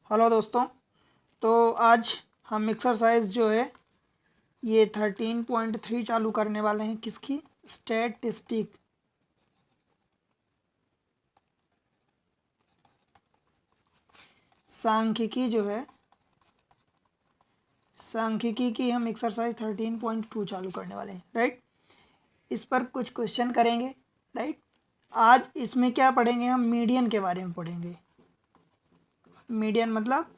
Hello दोस्तों। तो आज हम एक्सरसाइज जो है ये 13.3 चालू करने वाले हैं। किसकी? स्टैटिस्टिक। सांख्यिकी जो है, सांख्यिकी की हम एक्सरसाइज 13.2 चालू करने वाले हैं। राइट, इस पर कुछ क्वेश्चन करेंगे। राइट, आज इसमें क्या पढ़ेंगे? हम मीडियन के बारे में पढ़ेंगे। मीडियन मतलब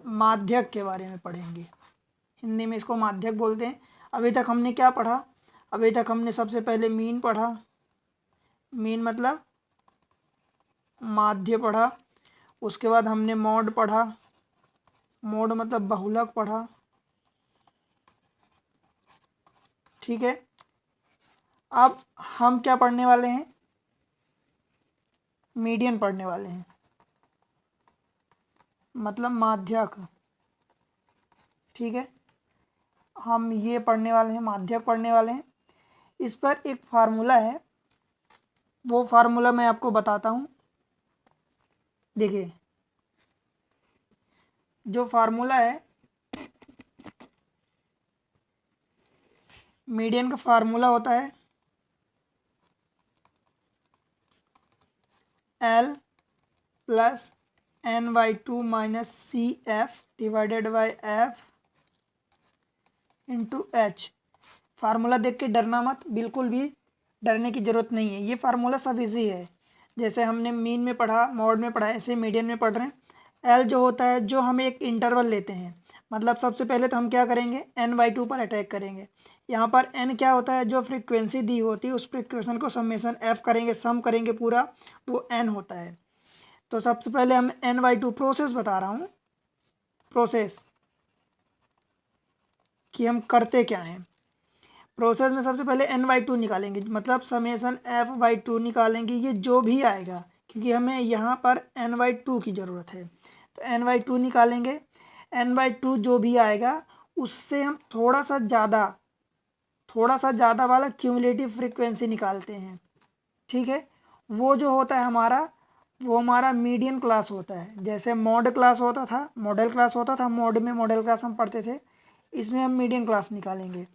माध्यक के बारे में पढ़ेंगे। हिंदी में इसको माध्यक बोलते हैं। अभी तक हमने क्या पढ़ा? अभी तक हमने सबसे पहले मीन पढ़ा। मीन मतलब माध्य पढ़ा। उसके बाद हमने मॉड पढ़ा। मॉड मतलब बहुलक पढ़ा। ठीक है, अब हम क्या पढ़ने वाले हैं? मीडियन पढ़ने वाले हैं, मतलब माध्यक। ठीक है, हम ये पढ़ने वाले हैं, माध्यक पढ़ने वाले हैं। इस पर एक फार्मूला है, वो फार्मूला मैं आपको बताता हूँ। देखिए, जो फार्मूला है, मीडियन का फार्मूला होता है L plus n/2 minus C F divided by F into H. Formula देख के डरना मत, बिल्कुल भी डरने की ज़रूरत नहीं है। ये फार्मूला सब इजी है। जैसे हमने मीन में पढ़ा, मॉड में पढ़ा, ऐसे मीडियन में पढ़ रहे हैं। एल जो होता है, जो हम एक इंटरवल लेते हैं, मतलब सबसे पहले तो हम क्या करेंगे? n/2 पर अटैक करेंगे। यहाँ पर n क्या होता है? जो फ्रीक्वेंसी दी होती है उस फ्रीक्वेंसी को समेसन f करेंगे, सम करेंगे पूरा, वो n होता है। तो सबसे पहले हम n/2 प्रोसेस बता रहा हूँ, प्रोसेस कि हम करते क्या हैं। प्रोसेस में सबसे पहले n/2 निकालेंगे, मतलब समेसन f/2 निकालेंगे, ये जो भी आएगा, क्योंकि हमें यहाँ पर n/2 की ज़रूरत है। तो n/2 निकालेंगे। n/2 जो भी आएगा उससे हम थोड़ा सा ज़्यादा वाला क्यूमुलेटिव फ्रीक्वेंसी निकालते हैं। ठीक है, वो जो होता है हमारा, वो हमारा मीडियन क्लास होता है। जैसे मॉड क्लास होता था, मॉडल क्लास होता था, मॉड में मॉडल क्लास हम पढ़ते थे, इसमें हम मीडियन क्लास निकालेंगे।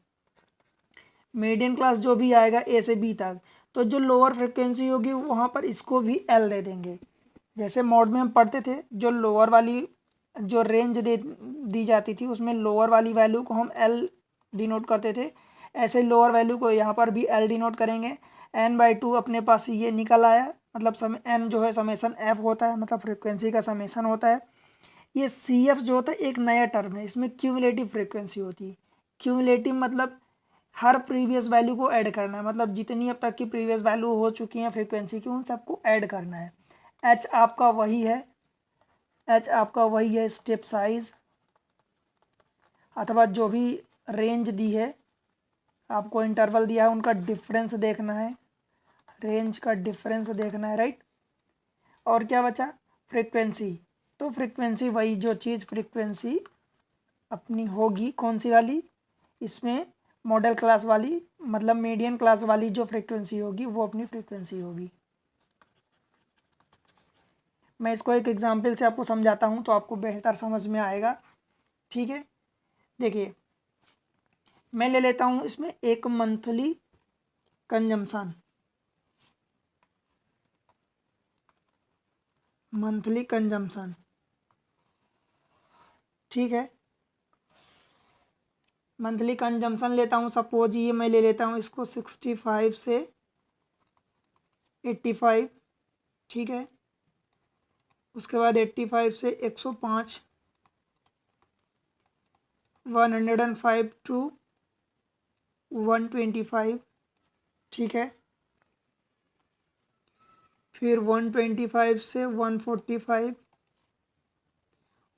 मीडियन क्लास जो भी आएगा ए से बी तक, तो जो लोअर फ्रिक्वेंसी होगी वहाँ पर इसको भी एल दे देंगे। जैसे मॉड में हम पढ़ते थे, जो लोअर वाली जो रेंज दी जाती थी उसमें लोअर वाली वैल्यू को हम एल डिनोट करते थे, ऐसे लोअर वैल्यू को यहाँ पर भी एल डिनोट करेंगे। n/2 अपने पास ये निकल आया, मतलब n जो है समेसन f होता है, मतलब फ्रिक्वेंसी का समेसन होता है। ये सी एफ जो होता है एक नया टर्म है, इसमें क्यूमुलेटिव फ्रिक्वेंसी होती है। क्यूमुलेटिव मतलब हर प्रीवियस वैल्यू को ऐड करना है, मतलब जितनी अब तक की प्रीवियस वैल्यू हो चुकी हैं फ्रीक्वेंसी की, उन सबको ऐड करना है। एच आपका वही है, एच आपका वही है स्टेप साइज, अथवा जो भी रेंज दी है, आपको इंटरवल दिया है, उनका डिफरेंस देखना है, रेंज का डिफरेंस देखना है। राइट, और क्या बचा? फ्रीक्वेंसी। तो फ्रीक्वेंसी वही जो चीज़ फ्रीक्वेंसी अपनी होगी, कौन सी वाली? इसमें मॉडल क्लास वाली, मतलब मीडियन क्लास वाली जो फ्रीक्वेंसी होगी वो अपनी फ्रीक्वेंसी होगी। मैं इसको एक एग्जांपल से आपको समझाता हूँ तो आपको बेहतर समझ में आएगा। ठीक है, देखिए, मैं ले लेता हूँ इसमें एक मंथली कंजम्पशन, मंथली कंजम्पशन। ठीक है, मंथली कंजम्पशन लेता हूँ, सपोज ये मैं ले लेता हूँ इसको 65 से 85। ठीक है, उसके बाद 85 से 105, 105 टू 125। ठीक है, फिर 125 से 145,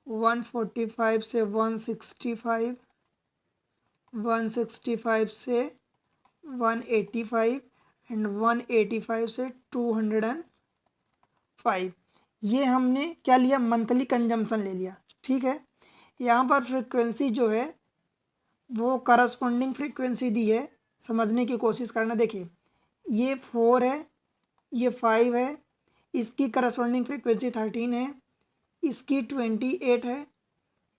145 से 165, 165 से 185 एंड 185 से 205। ये हमने क्या लिया? मंथली कंजम्पशन ले लिया। ठीक है, यहाँ पर फ्रीक्वेंसी जो है वो करस्पॉन्डिंग फ्रीक्वेंसी दी है, समझने की कोशिश करना। देखिए, ये 4 है, ये 5 है, इसकी करस्पॉन्डिंग फ्रीक्वेंसी 13 है, इसकी 28 है,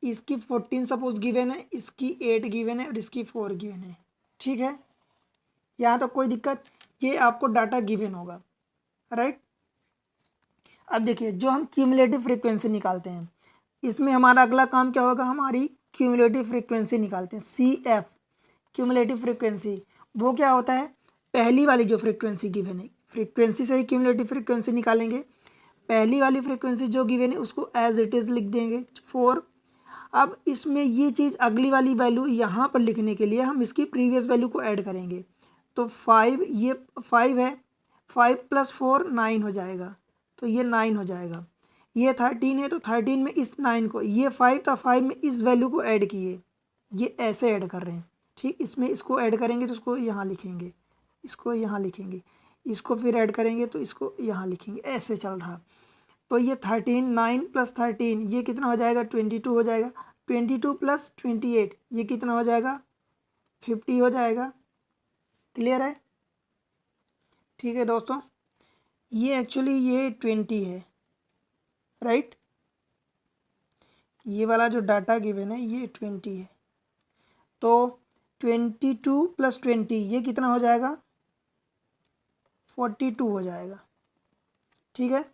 इसकी 14 सपोज गिवन है, इसकी 8 गिवन है और इसकी 4 गिवन है। ठीक है, यहाँ तो कोई दिक्कत, ये आपको डाटा गिवन होगा, राइट। अब देखिए जो हम क्यूमुलेटिव फ्रीक्वेंसी निकालते हैं, इसमें हमारा अगला काम क्या होगा, हमारी क्यूमुलेटिव फ्रीक्वेंसी निकालते हैं, CF क्यूमुलेटिव फ्रीक्वेंसी। वो क्या होता है, पहली वाली जो फ्रीक्वेंसी गिवन है, फ्रीक्वेंसी से ही क्यूमुलेटिव फ्रीक्वेंसी निकालेंगे। पहली वाली फ्रीक्वेंसी जो गिवन है उसको एज इट इज़ लिख देंगे 4। अब इसमें ये चीज़ अगली वाली वैल्यू यहाँ पर लिखने के लिए हम इसकी प्रीवियस वैल्यू को ऐड करेंगे। तो 5, ये 5 है, 5 + 4 9 हो जाएगा, तो ये 9 हो जाएगा। ये 13 है, तो 13 में इस 9 को, ये 5 था, 5 में इस वैल्यू को ऐड किए, ये ऐसे ऐड कर रहे हैं। ठीक, इसमें इसको ऐड करेंगे तो इसको यहाँ लिखेंगे, इसको यहाँ लिखेंगे, इसको फिर ऐड करेंगे तो इसको यहाँ लिखेंगे, ऐसे चल रहा। तो ये 13, 9 + 13 ये कितना हो जाएगा, 22 हो जाएगा। 22 + 28 ये कितना हो जाएगा, 50 हो जाएगा। क्लियर है। ठीक है दोस्तों, ये एक्चुअली ये 20 है, राइट। ये वाला जो डाटा गिवन है ये 20 है, तो 22 + 20 ये कितना हो जाएगा, 42 हो जाएगा। ठीक है,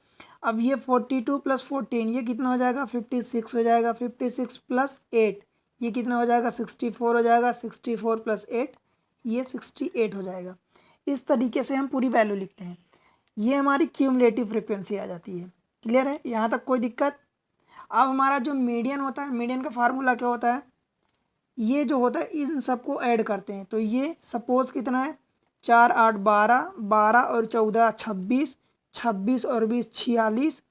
अब ये 42 + 14 ये कितना हो जाएगा, 56 हो जाएगा। 56 + 8 ये कितना हो जाएगा, 64 हो जाएगा। 64 + 8 ये 68 हो जाएगा। इस तरीके से हम पूरी वैल्यू लिखते हैं, ये हमारी क्यूमुलेटिव फ्रीक्वेंसी आ जाती है। क्लियर है, यहाँ तक कोई दिक्कत। अब हमारा जो मीडियन होता है, मीडियन का फार्मूला क्या होता है, ये जो होता है इन सबको ऐड करते हैं। तो ये सपोज कितना है, 4 8 12, 12 और 14 26, 26 और 20 46,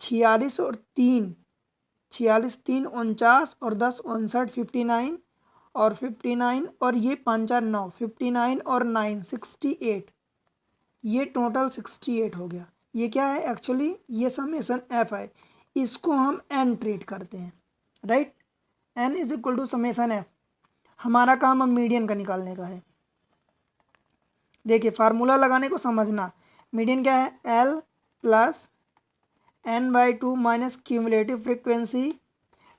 46 और 3 46 3 49 और 10 59 59 और 59 और ये 5 4 9 59 और 9 68, ये टोटल 68 हो गया। ये क्या है एक्चुअली, ये समेसन एफ है, इसको हम एन ट्रीट करते हैं, right. N is equal to summation F. हमारा काम अब मीडियन का निकालने का है। देखिए फार्मूला लगाने को समझना, मीडियन क्या है, L plus n/2 minus cumulative frequency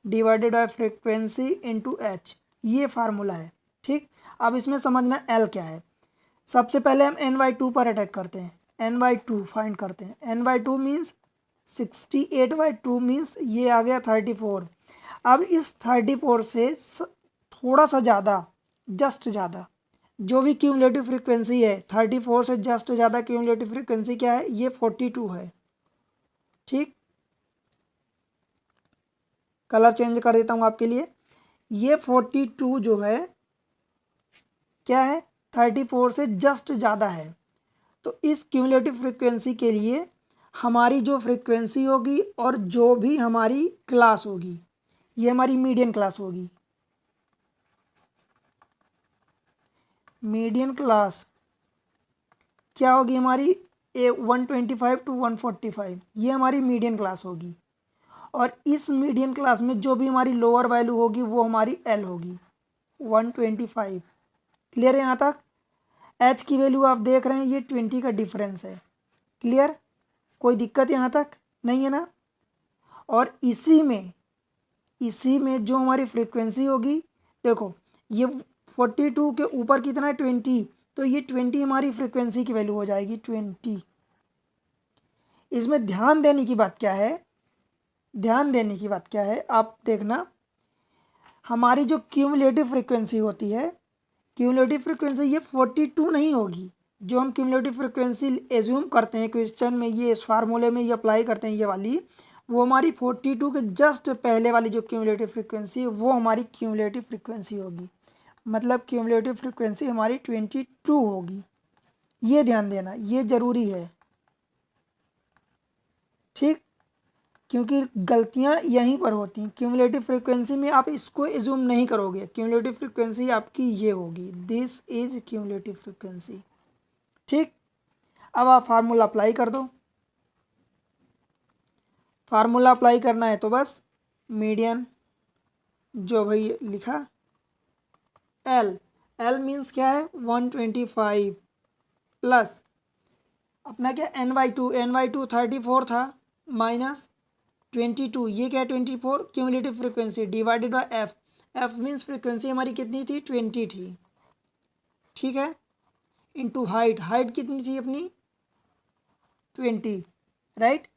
divided by frequency into H, ये फार्मूला है। ठीक, अब इसमें समझना एल क्या है। सबसे पहले हम n/2 पर अटैक करते हैं, n/2 फाइंड करते हैं। n/2 मीन्स 68/2 मीन्स ये आ गया 34। अब इस 34 से थोड़ा सा ज़्यादा, जस्ट ज़्यादा जो भी क्यूमुलेटिव फ्रीक्वेंसी है, 34 से जस्ट ज़्यादा क्यूमुलेटिव फ्रीक्वेंसी क्या है, ये 42 है। ठीक, कलर चेंज कर देता हूँ आपके लिए। ये 42 जो है क्या है, 34 से जस्ट ज़्यादा है। तो इस क्यूमुलेटिव फ्रीक्वेंसी के लिए हमारी जो फ्रीक्वेंसी होगी और जो भी हमारी क्लास होगी, ये हमारी मीडियन क्लास होगी। मीडियन क्लास क्या होगी हमारी, 125 to 145, ये हमारी मीडियन क्लास होगी। और इस मीडियन क्लास में जो भी हमारी लोअर वैल्यू होगी वो हमारी एल होगी, 125। क्लियर है यहाँ तक। एच की वैल्यू आप देख रहे हैं, ये 20 का डिफरेंस है। क्लियर, कोई दिक्कत यहाँ तक नहीं है ना। और इसी में जो हमारी फ्रीक्वेंसी होगी, देखो ये 42 के ऊपर कितना है, 20, तो ये 20 हमारी फ्रीक्वेंसी की वैल्यू हो जाएगी 20। इसमें ध्यान देने की बात क्या है, ध्यान देने की बात क्या है, आप देखना, हमारी जो क्यूमुलेटिव फ्रीक्वेंसी होती है, क्यूमुलेटिव फ्रीक्वेंसी ये 42 नहीं होगी। जो हम क्यूमुलेटिव फ्रीक्वेंसी एज्यूम करते हैं क्वेश्चन में, ये इस फार्मूले में ये अप्लाई करते हैं, ये वाली, वो हमारी 42 के जस्ट पहले वाली जो क्यूमुलेटिव फ्रीक्वेंसी है वो हमारी क्यूमुलेटिव फ्रीक्वेंसी होगी। मतलब क्यूमुलेटिव फ्रीक्वेंसी हमारी 22 होगी। ये ध्यान देना, ये ज़रूरी है। ठीक, क्योंकि गलतियां यहीं पर होती हैं। क्यूमुलेटिव फ्रीक्वेंसी में आप इसको एज्यूम नहीं करोगे, क्यूमुलेटिव फ्रीक्वेंसी आपकी ये होगी, दिस इज क्यूमुलेटिव फ्रीक्वेंसी। ठीक, अब आप फार्मूला अप्लाई कर दो। फार्मूला अप्लाई करना है तो बस मीडियन जो भाई लिखा, एल, एल मीन्स क्या है, 125 प्लस अपना क्या n/2 34 था माइनस 22, ये क्या है 24 cumulative frequency divided by F. F means frequency हमारी कितनी थी 20 थी, ठीक है, इनटू हाइट, हाइट कितनी थी अपनी 20, राइट।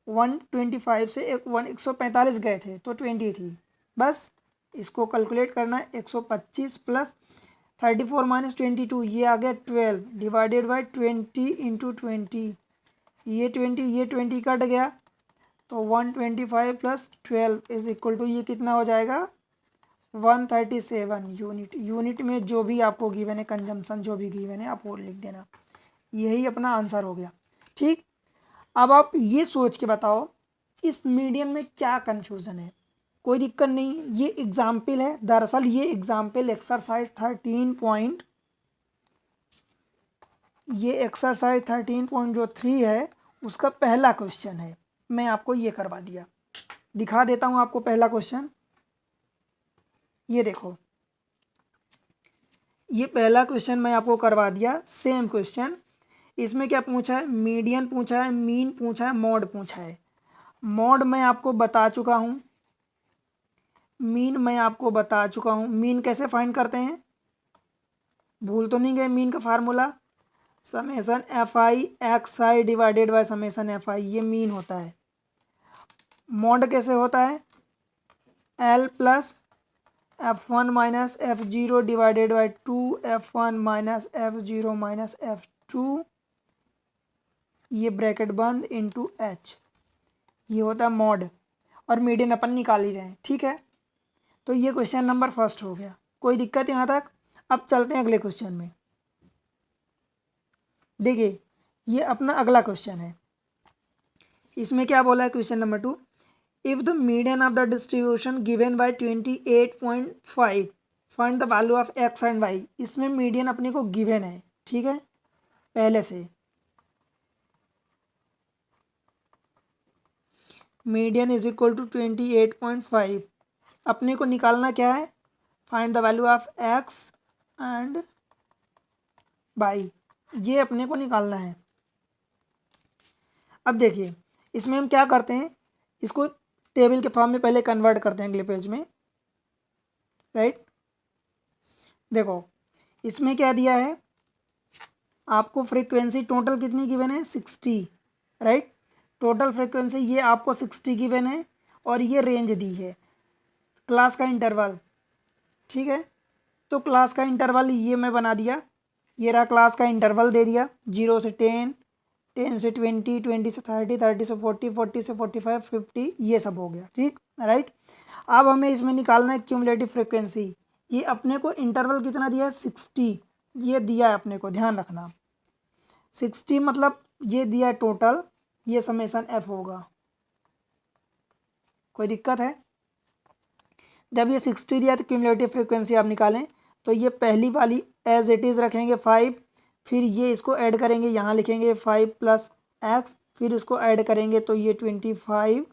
125 से 145 गए थे तो 20 थी, बस इसको कैलकुलेट करना है। 125 प्लस 34 माइनस 22, ये आ गया 12 डिवाइडेड बाय 20 इंटू 20, ये 20 कट गया तो 125 प्लस 12 इज इक्वल टू ये कितना हो जाएगा 137 यूनिट। यूनिट में जो भी आपको गिवन है, कंजम्पशन जो भी गिवन है आप वो लिख देना, यही अपना आंसर हो गया, ठीक। अब आप ये सोच के बताओ इस मीडियन में क्या कन्फ्यूज़न है। कोई दिक्कत नहीं, ये एग्जाम्पल है, दरअसल ये एग्जाम्पल एक्सरसाइज 13.3 है उसका पहला क्वेश्चन है। मैं आपको ये करवा दिया, दिखा देता हूँ आपको पहला क्वेश्चन। ये देखो, ये पहला क्वेश्चन मैं आपको करवा दिया, सेम क्वेश्चन। इसमें क्या पूछा है, मीडियन पूछा है, मीन पूछा है, मॉड पूछा है। मॉड मैं आपको बता चुका हूँ, मीन मैं आपको बता चुका हूँ। मीन कैसे फाइंड करते हैं, भूल तो नहीं गए मीन का formula, summation F I x I divided by summation F I, ये मीन होता है। मॉड कैसे होता है, L plus f1 minus f0 divided by 2f1 minus f0 minus f2, ये ब्रैकेट बंद इंटू एच, ये होता है मॉड। और मीडियन अपन निकाल ही रहे हैं, ठीक है। तो ये क्वेश्चन नंबर फर्स्ट हो गया, कोई दिक्कत यहाँ तक। अब चलते हैं अगले क्वेश्चन में। देखिए ये अपना अगला क्वेश्चन है, इसमें क्या बोला है question number 2, if the median of the distribution given by 28.5 find the value of x and y। इसमें मीडियन अपने को गिवन है, ठीक है, पहले से मीडियन इज इक्वल टू 28.5। अपने को निकालना क्या है, find the value of x and y, ये अपने को निकालना है। अब देखिए इसमें हम क्या करते हैं, इसको टेबल के फॉर्म में पहले कन्वर्ट करते हैं अगले पेज में, राइट। देखो इसमें क्या दिया है आपको, फ्रीक्वेंसी टोटल कितनी गिवन है 60, राइट। टोटल फ्रीक्वेंसी ये आपको 60 गिवन है और ये रेंज दी है, क्लास का इंटरवल, ठीक है। तो क्लास का इंटरवल ये मैं बना दिया, ये रहा क्लास का इंटरवल दे दिया, 0 से 10, 10 से 20, 20 से 30, 30 से 40, 40 से 45, 50, ये सब हो गया, ठीक, राइट। अब हमें इसमें निकालना है क्यूमुलेटिव फ्रिक्वेंसी। ये अपने को इंटरवल कितना दिया है 60, ये दिया है अपने को, ध्यान रखना 60 मतलब ये दिया है टोटल, ये समेसन एफ होगा। कोई दिक्कत है, जब ये 60 दिया तो क्यूमुलेटिव फ्रिक्वेंसी आप निकालें, तो ये पहली वाली एज इट इज़ रखेंगे 5, फिर ये इसको ऐड करेंगे, यहाँ लिखेंगे 5 प्लस एक्स, फिर इसको ऐड करेंगे तो ये 25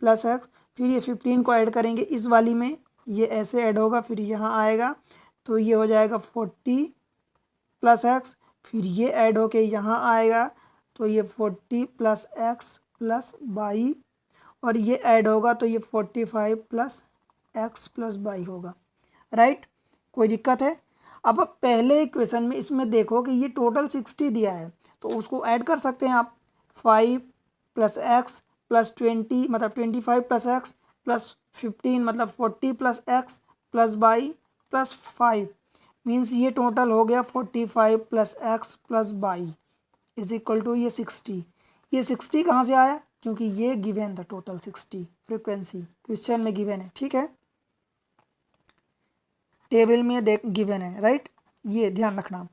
प्लस एक्स, फिर ये 15 को ऐड करेंगे इस वाली में, ये ऐसे ऐड होगा, फिर यहाँ आएगा तो ये हो जाएगा 40 प्लस एक्स, फिर ये ऐड होके यहाँ आएगा तो ये 40 प्लस एक्स प्लस वाई, और ये ऐड होगा तो ये 45 प्लस एक्स प्लस वाई होगा, राइट। कोई दिक्कत है। अब पहले इक्वेशन में इसमें देखो कि ये टोटल 60 दिया है तो उसको ऐड कर सकते हैं आप, 5 प्लस एक्स प्लस 20 मतलब 25 प्लस एक्स प्लस 15 मतलब 40 plus X plus Y plus 5, means ये टोटल हो गया 45 plus X plus Y is equal to ये 60। ये 60 कहाँ से आया, क्योंकि ये गिवन था टोटल 60 फ्रिक्वेंसी, क्वेश्चन में गिवन है, ठीक है, टेबल में देख गिवन है, राइट, ये ध्यान रखना।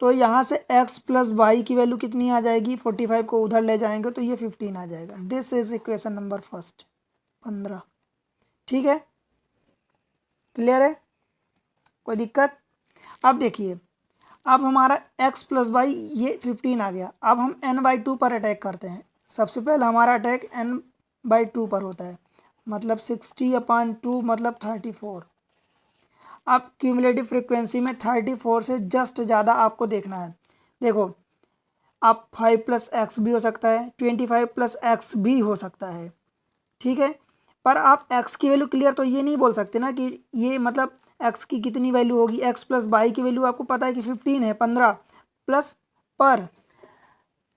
तो यहाँ से x प्लस वाई की वैल्यू कितनी आ जाएगी, 45 को उधर ले जाएंगे तो ये 15 आ जाएगा। This is equation number first 15, ठीक है, क्लियर है, कोई दिक्कत। अब देखिए अब हमारा x प्लस वाई ये 15 आ गया, अब हम n/2 पर अटैक करते हैं। सबसे पहले हमारा अटैक n/2 पर होता है, मतलब 60/2 मतलब 34। अब क्यूमुलेटिव फ्रिक्वेंसी में 34 से जस्ट ज़्यादा आपको देखना है। देखो अब 5+x भी हो सकता है, 25+x भी हो सकता है, ठीक है। पर आप x की वैल्यू क्लियर तो ये नहीं बोल सकते ना कि ये मतलब x की कितनी वैल्यू होगी। x प्लस वाई की वैल्यू आपको पता है कि 15 है, 15 प्लस, पर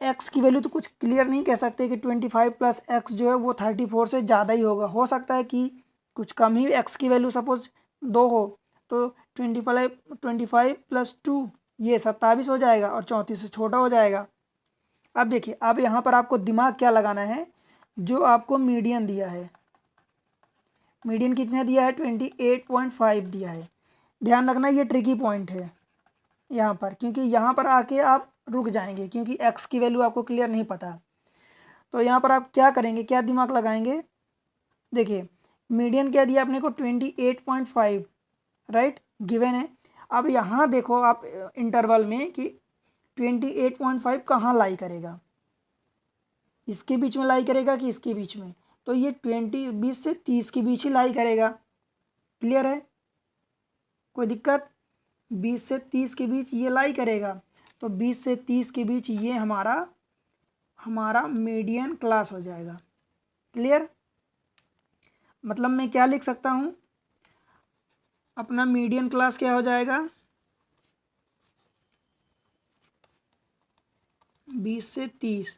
x की वैल्यू तो कुछ क्लियर नहीं कह सकते कि 25+x जो है वो 34 से ज़्यादा ही होगा। हो सकता है कि कुछ कम ही x की वैल्यू सपोज 2 हो, तो 25+2 ये 27 हो जाएगा और 34 से छोटा हो जाएगा। अब देखिए, अब यहाँ पर आपको दिमाग क्या लगाना है, जो आपको मीडियन दिया है, मीडियन कितने दिया है, 28.5 दिया है। ध्यान रखना ये ट्रिकी पॉइंट है यहाँ पर, क्योंकि यहाँ पर आके आप रुक जाएंगे क्योंकि x की वैल्यू आपको क्लियर नहीं पता। तो यहाँ पर आप क्या करेंगे, क्या दिमाग लगाएंगे, देखिए मीडियन क्या दिया अपने को 28.5, राइट, गिवन है। अब यहाँ देखो आप इंटरवल में कि 28.5 कहाँ लाई करेगा, इसके बीच में लाई करेगा कि इसके बीच में, तो ये 20 से 30 के बीच ही लाई करेगा। क्लियर है, कोई दिक्कत, 20 से 30 के बीच ये लाई करेगा। तो 20 से 30 के बीच ये हमारा मीडियन क्लास हो जाएगा। क्लियर, मतलब मैं क्या लिख सकता हूँ, अपना मीडियन क्लास क्या हो जाएगा, 20 से 30,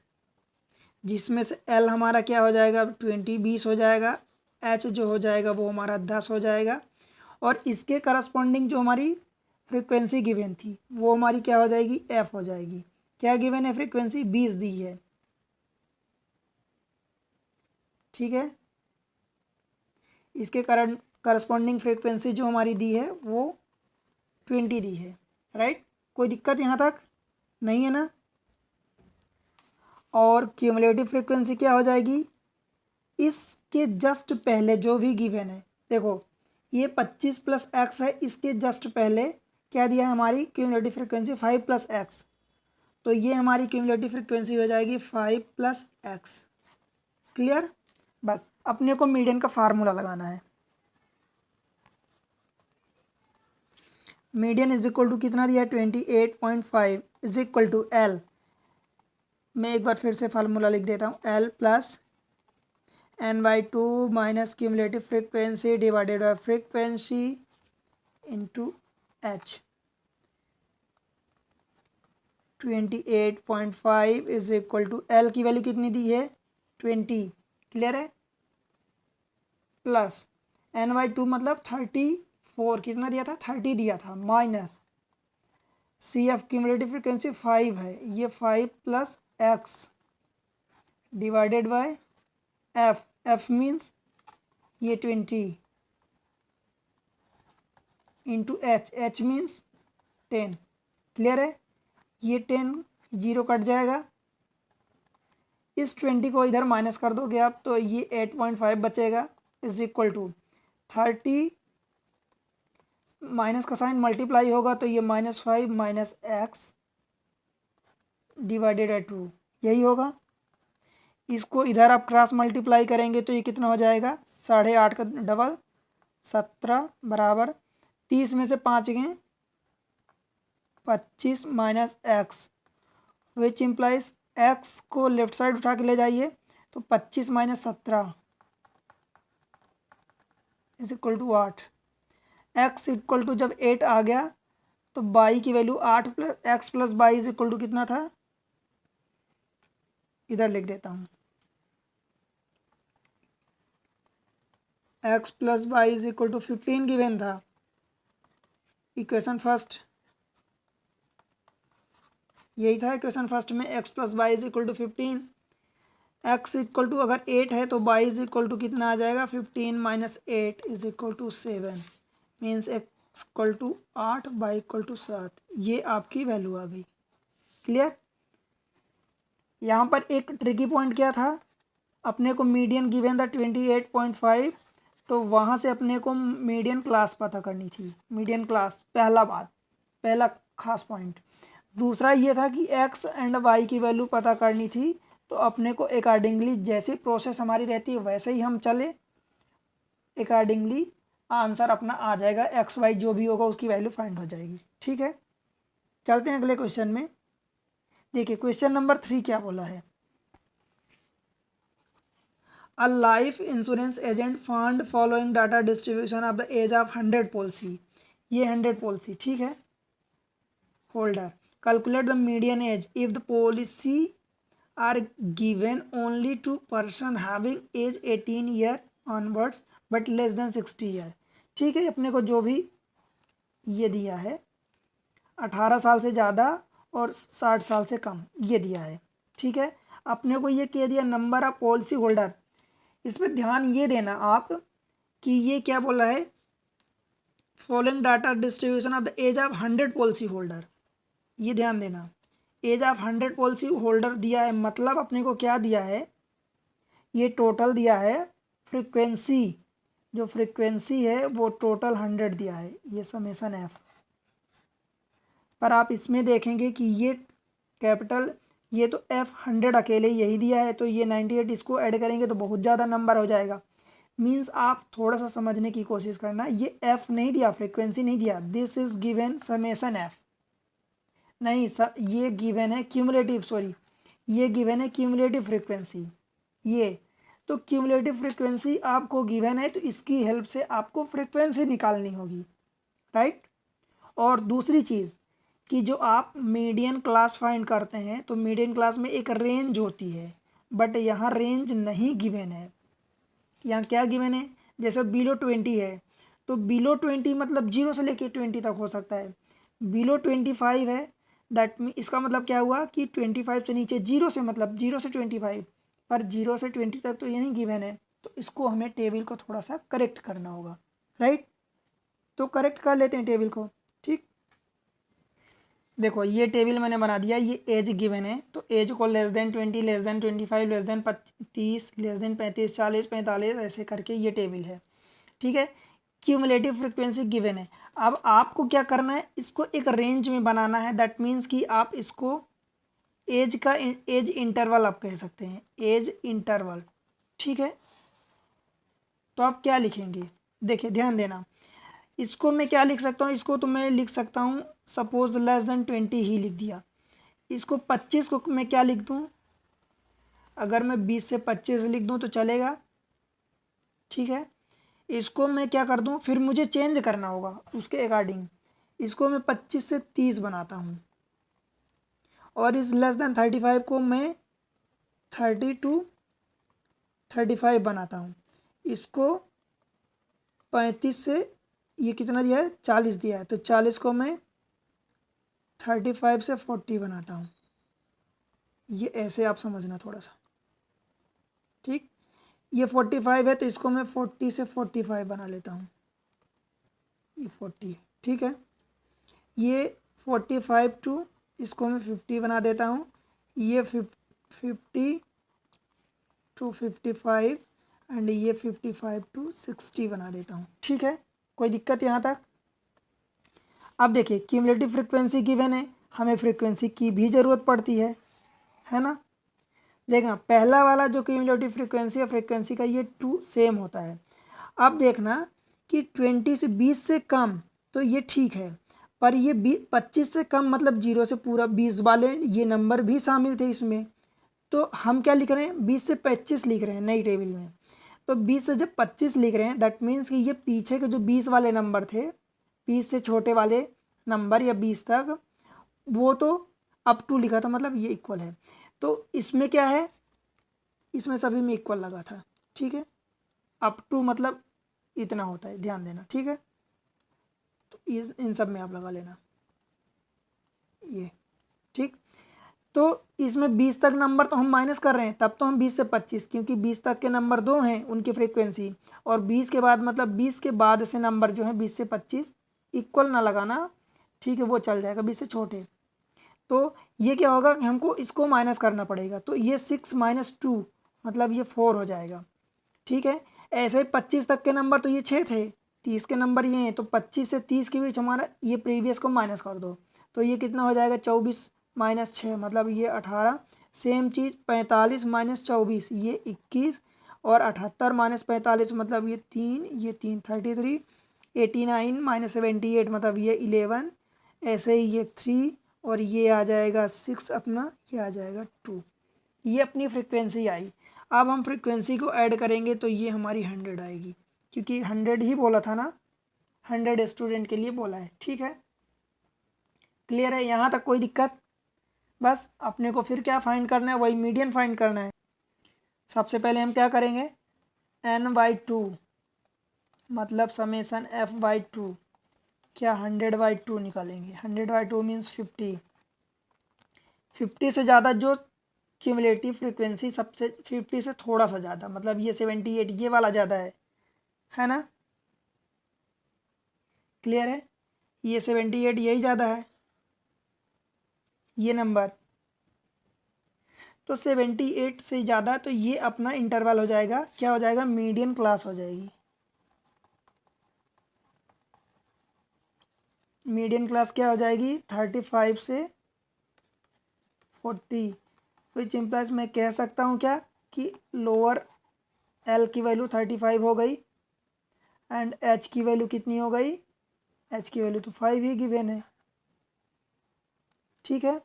जिसमें से L हमारा क्या हो जाएगा, 20 हो जाएगा, H जो हो जाएगा वो हमारा 10 हो जाएगा, और इसके करस्पॉन्डिंग जो हमारी फ्रीक्वेंसी गिवन थी वो हमारी क्या हो जाएगी, F हो जाएगी। क्या गिवन है, फ्रीक्वेंसी 20 दी है, ठीक है। इसके करस्पॉन्डिंग फ्रीक्वेंसी जो हमारी दी है वो 20 दी है, राइट। कोई दिक्कत यहाँ तक नहीं है ना। और क्यूमुलेटिव फ्रीक्वेंसी क्या हो जाएगी, इसके जस्ट पहले जो भी गिवन है, देखो ये 25+x है, इसके जस्ट पहले क्या दिया है, हमारी क्यूमुलेटिव फ्रीक्वेंसी 5+x, तो ये हमारी क्यूमुलेटिव फ्रीक्वेंसी हो जाएगी 5+x। क्लियर, बस अपने को मीडियन का फार्मूला लगाना है। मीडियन इज इक्वल टू कितना दिया है, 28.5 इज इक्वल टू L, मैं एक बार फिर से फार्मूला लिख देता हूँ, L plus n/2 minus cumulative frequency divided by frequency into H। 28.5 is equal to L की वैल्यू कितनी दी है, 20। क्लियर है, प्लस n/2 मतलब 34, कितना दिया था, 30 दिया था, माइनस CF क्यूमुलेटिव फ्रीक्वेंसी 5 है, ये 5+x divided by F means ये 20 इंटू H मीन्स 10। क्लियर है, ये 10 जीरो कट जाएगा, इस 20 को इधर माइनस कर दोगे आप तो ये 8.5 बचेगा, इज इक्वल टू 30 माइनस का साइन मल्टीप्लाई होगा तो ये -5 माइनस x डिवाइडेड बाई 2, यही होगा। इसको इधर आप क्रॉस मल्टीप्लाई करेंगे तो ये कितना हो जाएगा, 8.5 का डबल 17 बराबर 30 में से 5 गए 25 minus x, which implies x को लेफ्ट साइड उठा के ले जाइए तो 25 minus 17 is equal to 8। x equal टू जब 8 आ गया तो y की वैल्यू 8 plus x plus Y is equal to कितना था, इधर लिख देता हूँ, x plus Y is equal to 15 given था, इक्वेशन फर्स्ट यही था, इक्वेशन फर्स्ट में x plus Y is equal to 15, x equal to अगर 8 है तो y इज इक्वल टू कितना आ जाएगा, 15 माइनस 8 इज इक्वल टू 7, मीन्स x equal to 8 y equal to 7, ये आपकी वैल्यू आ गई। क्लियर, यहाँ पर एक ट्रिकी पॉइंट क्या था, अपने को मीडियन गिवन था 28.5, तो वहाँ से अपने को मीडियन क्लास पता करनी थी, मीडियन क्लास पहला खास पॉइंट। दूसरा ये था कि x एंड y की वैल्यू पता करनी थी, तो अपने को अकॉर्डिंगली जैसे प्रोसेस हमारी रहती है वैसे ही हम चले, अकॉर्डिंगली आंसर अपना आ जाएगा, x y जो भी होगा उसकी वैल्यू फाइंड हो जाएगी। ठीक है, चलते हैं अगले क्वेश्चन में। देखिए क्वेश्चन नंबर 3 क्या बोला है, a life insurance agent fund following data distribution of the age of 100 policy, ये 100 पॉलिसी ठीक है holder, calculate the median age if the policy are given only to person having age 18 year onwards but less than 60 year. ठीक है, अपने को जो भी ये दिया है 18 साल से ज़्यादा और 60 साल से कम ये दिया है। ठीक है, अपने को ये कह दिया नंबर ऑफ पॉलिसी होल्डर, इसमें ध्यान ये देना आप कि ये क्या बोला है, following data distribution of the age of 100 policy holder, ये ध्यान देना एज ऑफ 100 पॉलिसी होल्डर दिया है, मतलब अपने को क्या दिया है, ये टोटल दिया है फ्रीक्वेंसी, जो फ्रीक्वेंसी है वो टोटल 100 दिया है, ये समेसन एफ। पर आप इसमें देखेंगे कि ये कैपिटल, ये तो एफ 100 अकेले यही दिया है, तो ये 98 इसको ऐड करेंगे तो बहुत ज़्यादा नंबर हो जाएगा। मीन्स आप थोड़ा सा समझने की कोशिश करना, ये एफ नहीं दिया, फ्रीक्वेंसी नहीं दिया, this is given summation F नहीं सर, ये गिवन है क्यूमुलेटिव, सॉरी ये गिवन है क्यूमुलेटिव फ्रीक्वेंसी, ये तो क्यूमुलेटिव फ्रीक्वेंसी आपको गिवन है, तो इसकी हेल्प से आपको फ्रीक्वेंसी निकालनी होगी, राइट। और दूसरी चीज़ कि जो आप मीडियन क्लास फाइंड करते हैं तो मीडियन क्लास में एक रेंज होती है, बट यहाँ रेंज नहीं गिवन है, यहाँ क्या गिवन है, जैसे बिलो 20 है तो बिलो 20 मतलब 0 से लेके 20 तक हो सकता है, बिलो 25 है दैट मीन इसका मतलब क्या हुआ कि 25 से नीचे, 0 से मतलब 0 से 25, पर 0 से 20 तक तो यहीं गिवन है, तो इसको हमें टेबल को थोड़ा सा करेक्ट करना होगा, राइट। तो करेक्ट कर लेते हैं टेबल को। ठीक, देखो ये टेबल मैंने बना दिया, ये एज गिवन है तो एज को less than 20, less than 25, less than 30, less than 35, 40, 45 ऐसे करके ये टेबल है। ठीक है, क्यूमुलेटिव फ्रिक्वेंसी गिवन है। अब आपको क्या करना है, इसको एक रेंज में बनाना है, दैट मीन्स कि आप इसको एज का एज इंटरवल आप कह सकते हैं, एज इंटरवल। ठीक है, तो आप क्या लिखेंगे, देखिए ध्यान देना, इसको मैं क्या लिख सकता हूँ, इसको तो मैं लिख सकता हूँ सपोज लेस देन 20 ही लिख दिया। इसको 25 को मैं क्या लिख दूँ, अगर मैं 20 से 25 लिख दूँ तो चलेगा। ठीक है, इसको मैं क्या कर दूँ, फिर मुझे चेंज करना होगा उसके अकॉर्डिंग, इसको मैं 25 से 30 बनाता हूँ, और इस लेस देन 35 को मैं 30 to 35 बनाता हूँ, इसको 35 से ये कितना दिया है 40 दिया है, तो 40 को मैं 35 से 40 बनाता हूँ, ये ऐसे आप समझना थोड़ा सा। ठीक, ये 45 है तो इसको मैं 40 से 45 बना लेता हूँ, ये 40। ठीक है, ये 45 टू इसको मैं 50 बना देता हूँ, ये 50 to 55 एंड ये 55 to 60 बना देता हूँ। ठीक है, कोई दिक्कत यहाँ तक। अब देखिए क्यूमुलेटिव फ्रिक्वेंसी गिवन है, हमें फ्रिक्वेंसी की भी ज़रूरत पड़ती है ना। देखना पहला वाला जो क्यूमुलेटिव फ्रिक्वेंसी है फ्रिक्वेंसी का ये 2 सेम होता है। अब देखना कि 20 से 20 से कम तो ये ठीक है, पर ये 25 से कम मतलब 0 से पूरा 20 वाले ये नंबर भी शामिल थे इसमें, तो हम क्या लिख रहे हैं 20 से 25 लिख रहे हैं नई टेबल में। तो 20 से जब 25 लिख रहे हैं दैट मीन्स कि ये पीछे के जो 20 वाले नंबर थे, 20 से छोटे वाले नंबर या 20 तक, वो तो अप टू लिखा था, मतलब ये इक्वल है। तो इसमें क्या है, इसमें सभी में इक्वल लगा था। ठीक है, अप टू मतलब इतना होता है, ध्यान देना। ठीक है, तो इन सब में आप लगा लेना ये। ठीक, तो इसमें 20 तक नंबर तो हम माइनस कर रहे हैं, तब तो हम 20 से 25, क्योंकि 20 तक के नंबर 2 हैं उनकी फ्रीक्वेंसी, और 20 के बाद मतलब 20 के बाद से नंबर जो है 20 से 25 इक्वल ना लगाना। ठीक है, वो चल जाएगा 20 से छोटे। तो ये क्या होगा कि हमको इसको माइनस करना पड़ेगा, तो ये 6 - 2 मतलब ये 4 हो जाएगा। ठीक है, ऐसे 25 तक के नंबर तो ये 6 थे, 30 के नंबर ये हैं, तो 25 से 30 के बीच हमारा ये प्रीवियस को माइनस कर दो, तो ये कितना हो जाएगा 24 - 6 मतलब ये 18। सेम चीज़ 45 - 24 ये 21, और 78 - 45 मतलब ये 3 33, 89 - 78 मतलब ये 11, ऐसे ही ये 3 और ये आ जाएगा 6 अपना, ये आ जाएगा 2। ये अपनी फ्रिक्वेंसी आई। अब हम फ्रिक्वेंसी को ऐड करेंगे तो ये हमारी 100 आएगी, क्योंकि 100 ही बोला था ना, 100 स्टूडेंट के लिए बोला है। ठीक है, क्लियर है यहाँ तक? कोई दिक्कत? बस अपने को फिर क्या फाइंड करना है, वही मीडियन फाइंड करना है। सबसे पहले हम क्या करेंगे, n/2 मतलब समेसन f/2, क्या 100/2 निकालेंगे। 100/2 मीन्स 50। 50 से ज़्यादा जो क्यूमुलेटिव फ्रिक्वेंसी, सबसे 50 से थोड़ा सा ज़्यादा, मतलब ये 78, ये वाला ज़्यादा है ना? क्लियर है? ये 78 यही ज़्यादा है, ये नंबर। तो 78 से ज़्यादा, तो ये अपना इंटरवल हो जाएगा, क्या हो जाएगा, मीडियन क्लास हो जाएगी। मीडियन क्लास क्या हो जाएगी, 35 से 40। विच इम्प्लाइज मैं कह सकता हूँ क्या कि लोअर एल की वैल्यू 35 हो गई एंड एच की वैल्यू कितनी हो गई, एच की वैल्यू तो 5 ही गिवन है। ठीक है,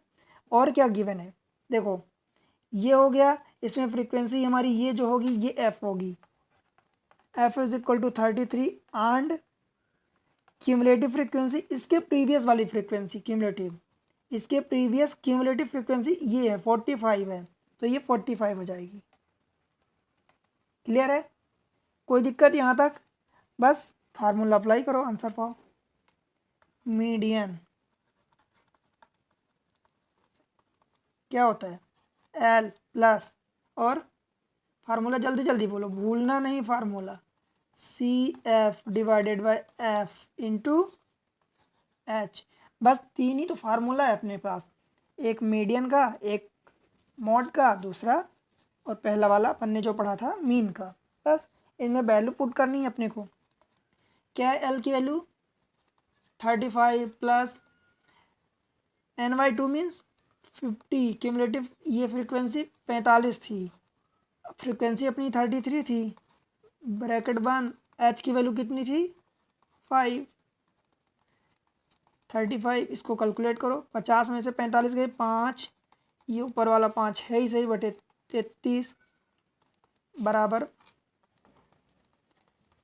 और क्या गिवन है, देखो ये हो गया। इसमें फ्रीक्वेंसी हमारी ये जो होगी ये एफ होगी, F is equal to 33 and cumulative frequency इसके प्रीवियस वाली फ्रीक्वेंसी, क्यूमुलेटिव इसके प्रीवियस क्यूमुलेटिव फ्रीक्वेंसी ये है 45 है, तो ये 45 हो जाएगी। क्लियर है? कोई दिक्कत यहाँ तक? बस फार्मूला अप्लाई करो, आंसर पाओ। मीडियन क्या होता है, एल प्लस, और फार्मूला जल्दी जल्दी बोलो, भूलना नहीं formula, C F divided by F into H. बस 3 ही तो फार्मूला है अपने पास, एक मीडियन का, एक मॉड का, दूसरा और पहला वाला अपन ने जो पढ़ा था मीन का। बस इनमें वैल्यू पुट करनी है अपने को। क्या है एल की value, 35 plus n/2 means 50। Cumulative ये फ्रीक्वेंसी 45 थी, फ्रीक्वेंसी अपनी 33 थी, ब्रैकेट बंद, एच की वैल्यू कितनी थी 5, 35। इसको कैलकुलेट करो, 50 में से 45 गए 5, ये ऊपर वाला 5 है ही सही, बटे 33 बराबर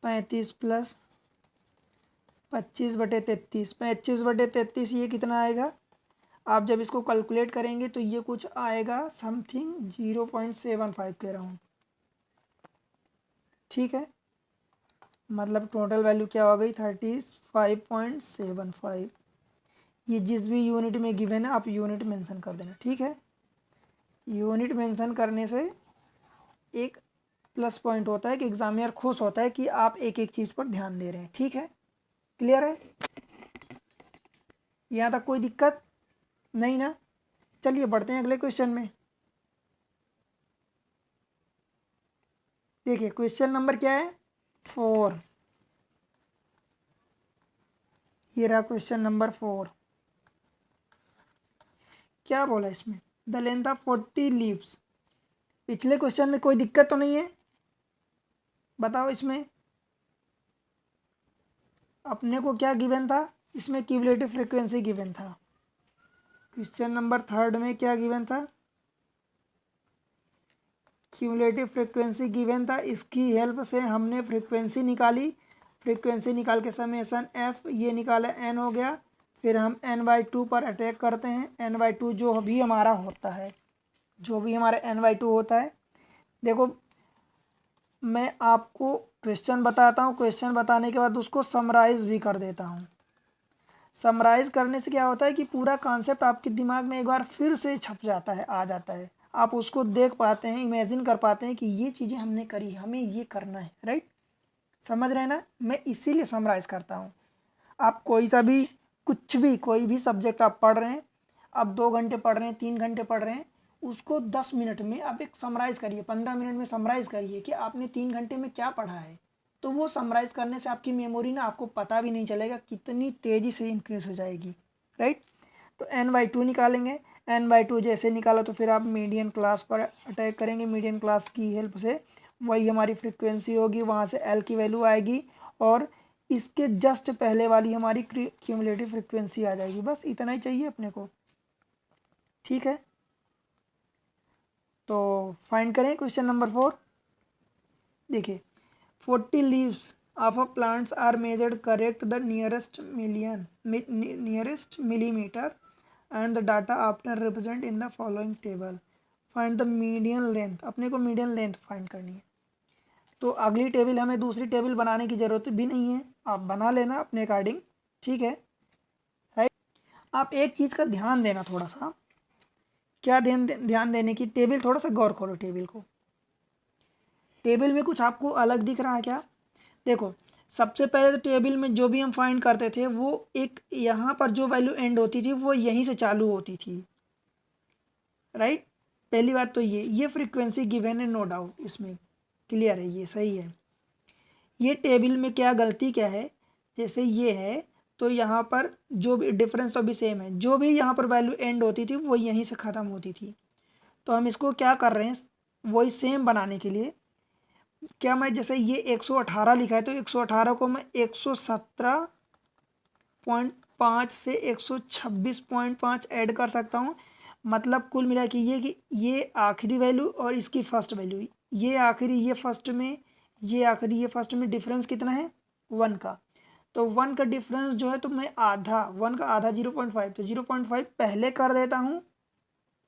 35 प्लस 25 बटे 33, 25 बटे 33 ये कितना आएगा, आप जब इसको कैलकुलेट करेंगे तो ये कुछ आएगा समथिंग 0.75 के राउंड। ठीक है, मतलब टोटल वैल्यू क्या हो गई 35.75। ये जिस भी यूनिट में गिवन है आप यूनिट मेंशन कर देना। ठीक है, यूनिट मेंशन करने से एक प्लस पॉइंट होता है कि एग्जामिनर खुश होता है कि आप एक एक चीज़ पर ध्यान दे रहे हैं। ठीक है, क्लियर है? यहाँ तक कोई दिक्कत नहीं ना? चलिए बढ़ते हैं अगले क्वेश्चन में। देखिए क्वेश्चन नंबर क्या है, 4। ये रहा क्वेश्चन नंबर 4। क्या बोला इसमें, द लेंथ ऑफ 40 लीव्स। पिछले क्वेश्चन में कोई दिक्कत तो नहीं है, बताओ इसमें अपने को क्या गिवन था, इसमें क्यूमुलेटिव फ्रीक्वेंसी गिवन था। क्वेश्चन नंबर 3 में क्या गिवन था, क्यूमुलेटिव फ्रीक्वेंसी गिवन था। इसकी हेल्प से हमने फ्रीक्वेंसी निकाली, फ्रीक्वेंसी निकाल के समेसन एफ ये निकाला, एन हो गया। फिर हम n/2 पर अटैक करते हैं, n/2 जो भी हमारा होता है, जो भी हमारा n/2 होता है। देखो मैं आपको क्वेश्चन बताता हूँ, क्वेश्चन बताने के बाद उसको समराइज़ भी कर देता हूँ। समराइज़ करने से क्या होता है कि पूरा कॉन्सेप्ट आपके दिमाग में एक बार फिर से छप जाता है, आ जाता है, आप उसको देख पाते हैं, इमेजिन कर पाते हैं कि ये चीज़ें हमने करी, हमें ये करना है। राइट, समझ रहे हैं ना? मैं इसीलिए समराइज़ करता हूँ। आप कोई सा भी, कुछ भी, कोई भी सब्जेक्ट आप पढ़ रहे हैं, आप 2 घंटे पढ़ रहे हैं, 3 घंटे पढ़ रहे हैं, उसको 10 मिनट में आप एक समराइज़ करिए, 15 मिनट में समराइज़ करिए कि आपने 3 घंटे में क्या पढ़ा है। तो वो समराइज़ करने से आपकी मेमोरी ना, आपको पता भी नहीं चलेगा कितनी तेज़ी से इंक्रीज हो जाएगी। राइट, तो n/2 निकालेंगे, n/2 जैसे निकाला तो फिर आप मीडियन क्लास पर अटैक करेंगे। मीडियन क्लास की हेल्प से वही हमारी फ्रीक्वेंसी होगी, वहाँ से l की वैल्यू आएगी और इसके जस्ट पहले वाली हमारी क्यूमुलेटिव फ्रीक्वेंसी आ जाएगी। बस इतना ही चाहिए अपने को। ठीक है, तो फाइंड करें क्वेश्चन नंबर 4। देखिए 40 leaves of a plants are measured, correct the nearest millimeter and the data often represent in the following table. Find the median length, अपने को मीडियन लेंथ फाइंड करनी है। तो अगली टेबल हमें दूसरी टेबल बनाने की ज़रूरत भी नहीं है, आप बना लेना अपने अकॉर्डिंग, ठीक है, राइट। आप एक चीज़ का ध्यान देना थोड़ा सा, क्या ध्यान देने की, टेबल थोड़ा सा गौर करो टेबल को। टेबल में कुछ आपको अलग दिख रहा है क्या? देखो सबसे पहले तो टेबल में जो भी हम फाइंड करते थे वो एक यहाँ पर जो वैल्यू एंड होती थी वो यहीं से चालू होती थी, राइट। पहली बात तो ये फ्रीक्वेंसी गिवन है, नो डाउट, इसमें क्लियर है, ये सही है। ये टेबल में क्या गलती क्या है, जैसे ये है तो यहाँ पर जो भी डिफरेंस तो भी सेम है, जो भी यहाँ पर वैल्यू एंड होती थी वो यहीं से ख़त्म होती थी। तो हम इसको क्या कर रहे हैं, वही सेम बनाने के लिए क्या मैं, जैसे ये 118 लिखा है तो 118 को मैं 117.5 से 126.5 ऐड कर सकता हूँ। मतलब कुल मिला के ये कि ये आखिरी वैल्यू और इसकी फर्स्ट वैल्यू, ये आखिरी ये फर्स्ट में, ये आखिरी ये फर्स्ट में डिफरेंस कितना है 1 का। तो 1 का डिफरेंस जो है तो मैं आधा, 1 का आधा 0.5, तो 0.5 पहले कर देता हूँ,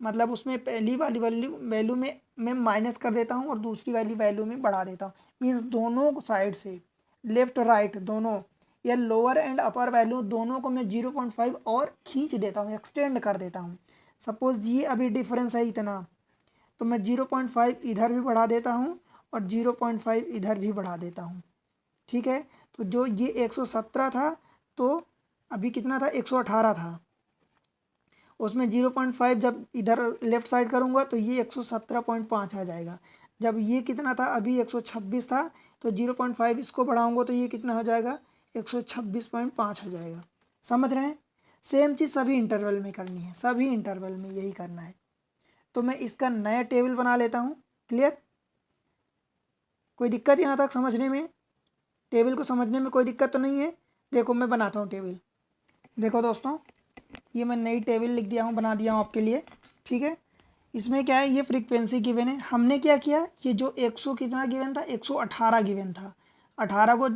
मतलब उसमें पहली वाली वैल्यू में मैं माइनस कर देता हूँ और दूसरी वाली वैल्यू में बढ़ा देता हूँ। मीन्स दोनों साइड से, लेफ्ट राइट दोनों, या लोअर एंड अपर वैल्यू दोनों को मैं 0.5 और खींच देता हूँ, एक्सटेंड कर देता हूँ। सपोज ये अभी डिफरेंस है इतना, तो मैं 0.5 इधर भी बढ़ा देता हूँ और 0.5 इधर भी बढ़ा देता हूँ, ठीक है। तो जो ये 117 था तो अभी कितना था 118 था, उसमें 0.5 जब इधर लेफ्ट साइड करूँगा तो ये 117.5 आ जाएगा। जब ये कितना था अभी 126 था तो 0.5 इसको बढ़ाऊँगा तो ये कितना हो जाएगा 126.5 हो जाएगा। समझ रहे हैं? सेम चीज़ सभी इंटरवल में करनी है, सभी इंटरवल में यही करना है। तो मैं इसका नया टेबल बना लेता हूँ। क्लियर? कोई दिक्कत यहाँ तक समझने में? टेबल को समझने में कोई दिक्कत तो नहीं है? देखो मैं बनाता हूँ टेबल। देखो दोस्तों, ये मैं नई टेबल लिख दिया हूँ, बना दिया हूँ आपके लिए, ठीक है। इसमें क्या है, ये फ्रीक्वेंसी गिवन है। हमने क्या किया, ये जो 100 कितना गिवन था 118 गिवन था, 18 को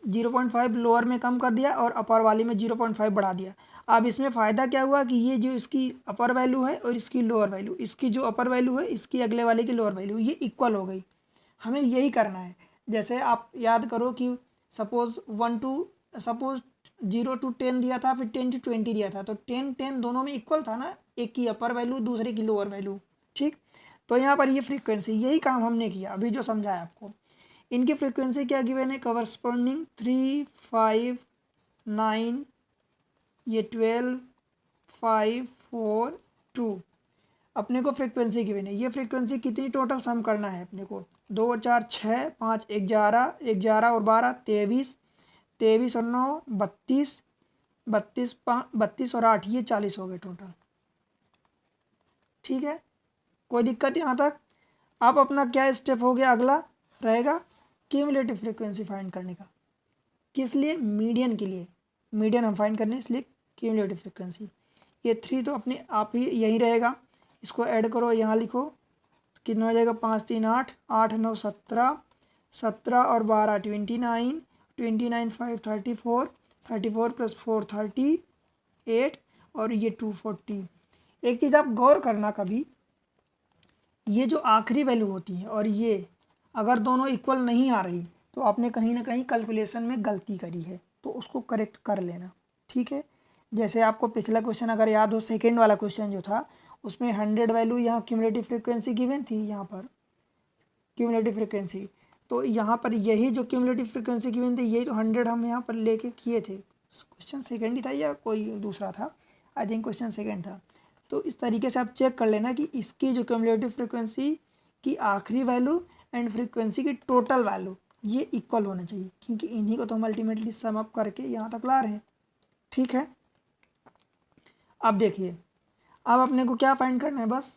0.5 लोअर में कम कर दिया और अपर वाली में 0.5 बढ़ा दिया। अब इसमें फ़ायदा क्या हुआ कि ये जो इसकी अपर वैल्यू है और इसकी लोअर वैल्यू, इसकी जो अपर वैल्यू है इसकी अगले वाले की लोअर वैल्यू, ये इक्वल हो गई। हमें यही करना है। जैसे आप याद करो कि सपोज 0 to 10 दिया था, फिर 10 to 20 दिया था, तो 10 दोनों में इक्वल था ना, एक की अपर वैल्यू दूसरे की लोअर वैल्यू, ठीक। तो यहाँ पर ये फ्रीक्वेंसी, यही काम हमने किया अभी जो समझाया आपको। इनकी फ्रीक्वेंसी क्या गिवन है, कॉरस्पॉन्डिंग 3, 5, 9, ये 12, 5, 4, 2 अपने को फ्रीक्वेंसी गिवन है। ये फ्रीक्वेंसी कितनी टोटल सम करना है अपने को, 2 और 4 6, 5 11, 11 और 12 23, 23 और 9 32, 32 और 8 ये 40 हो गए टोटल, ठीक है। कोई दिक्कत यहाँ तक? अब अपना क्या स्टेप हो गया, अगला रहेगा क्यूमुलेटिव फ्रीक्वेंसी फाइंड करने का। किस लिए? मीडियन के लिए। मीडियन हम फाइंड करने, इसलिए क्यूमुलेटिव फ्रीक्वेंसी। ये 3 तो अपने आप ही यही रहेगा, इसको ऐड करो, यहाँ लिखो, कितना हो जाएगा 5 3 8, 8 9 17, 17 और 12 29, 29 5 34, 34 प्लस 4 38 और ये 240। एक चीज़ आप गौर करना कभी, ये जो आखिरी वैल्यू होती है और ये अगर दोनों इक्वल नहीं आ रही तो आपने कहीं ना कहीं कैलकुलेशन में गलती करी है, तो उसको करेक्ट कर लेना, ठीक है। जैसे आपको पिछला क्वेश्चन अगर याद हो, सेकेंड वाला क्वेश्चन जो था उसमें 100 वैल्यू यहाँ क्यूमुलेटिव फ्रीक्वेंसी गिवन थी, यहाँ पर क्यूमुलेटिव फ्रीक्वेंसी, तो यहाँ पर यही जो क्यूमुलेटिव फ्रीक्वेंसी गिवन थी यही तो 100 हम यहाँ पर लेके किए थे। क्वेश्चन सेकेंड ही था या कोई दूसरा था, आई थिंक क्वेश्चन सेकेंड था। तो इस तरीके से आप चेक कर लेना कि इसकी जो क्यूमुलेटिव फ्रीक्वेंसी की आखिरी वैल्यू एंड फ्रीक्वेंसी की टोटल वैल्यू ये इक्वल होना चाहिए, क्योंकि इन्हीं को तो हम अल्टीमेटली सम अप करके यहाँ तक ला रहे हैं, ठीक है। अब देखिए, अब अपने को क्या फाइंड करना है, बस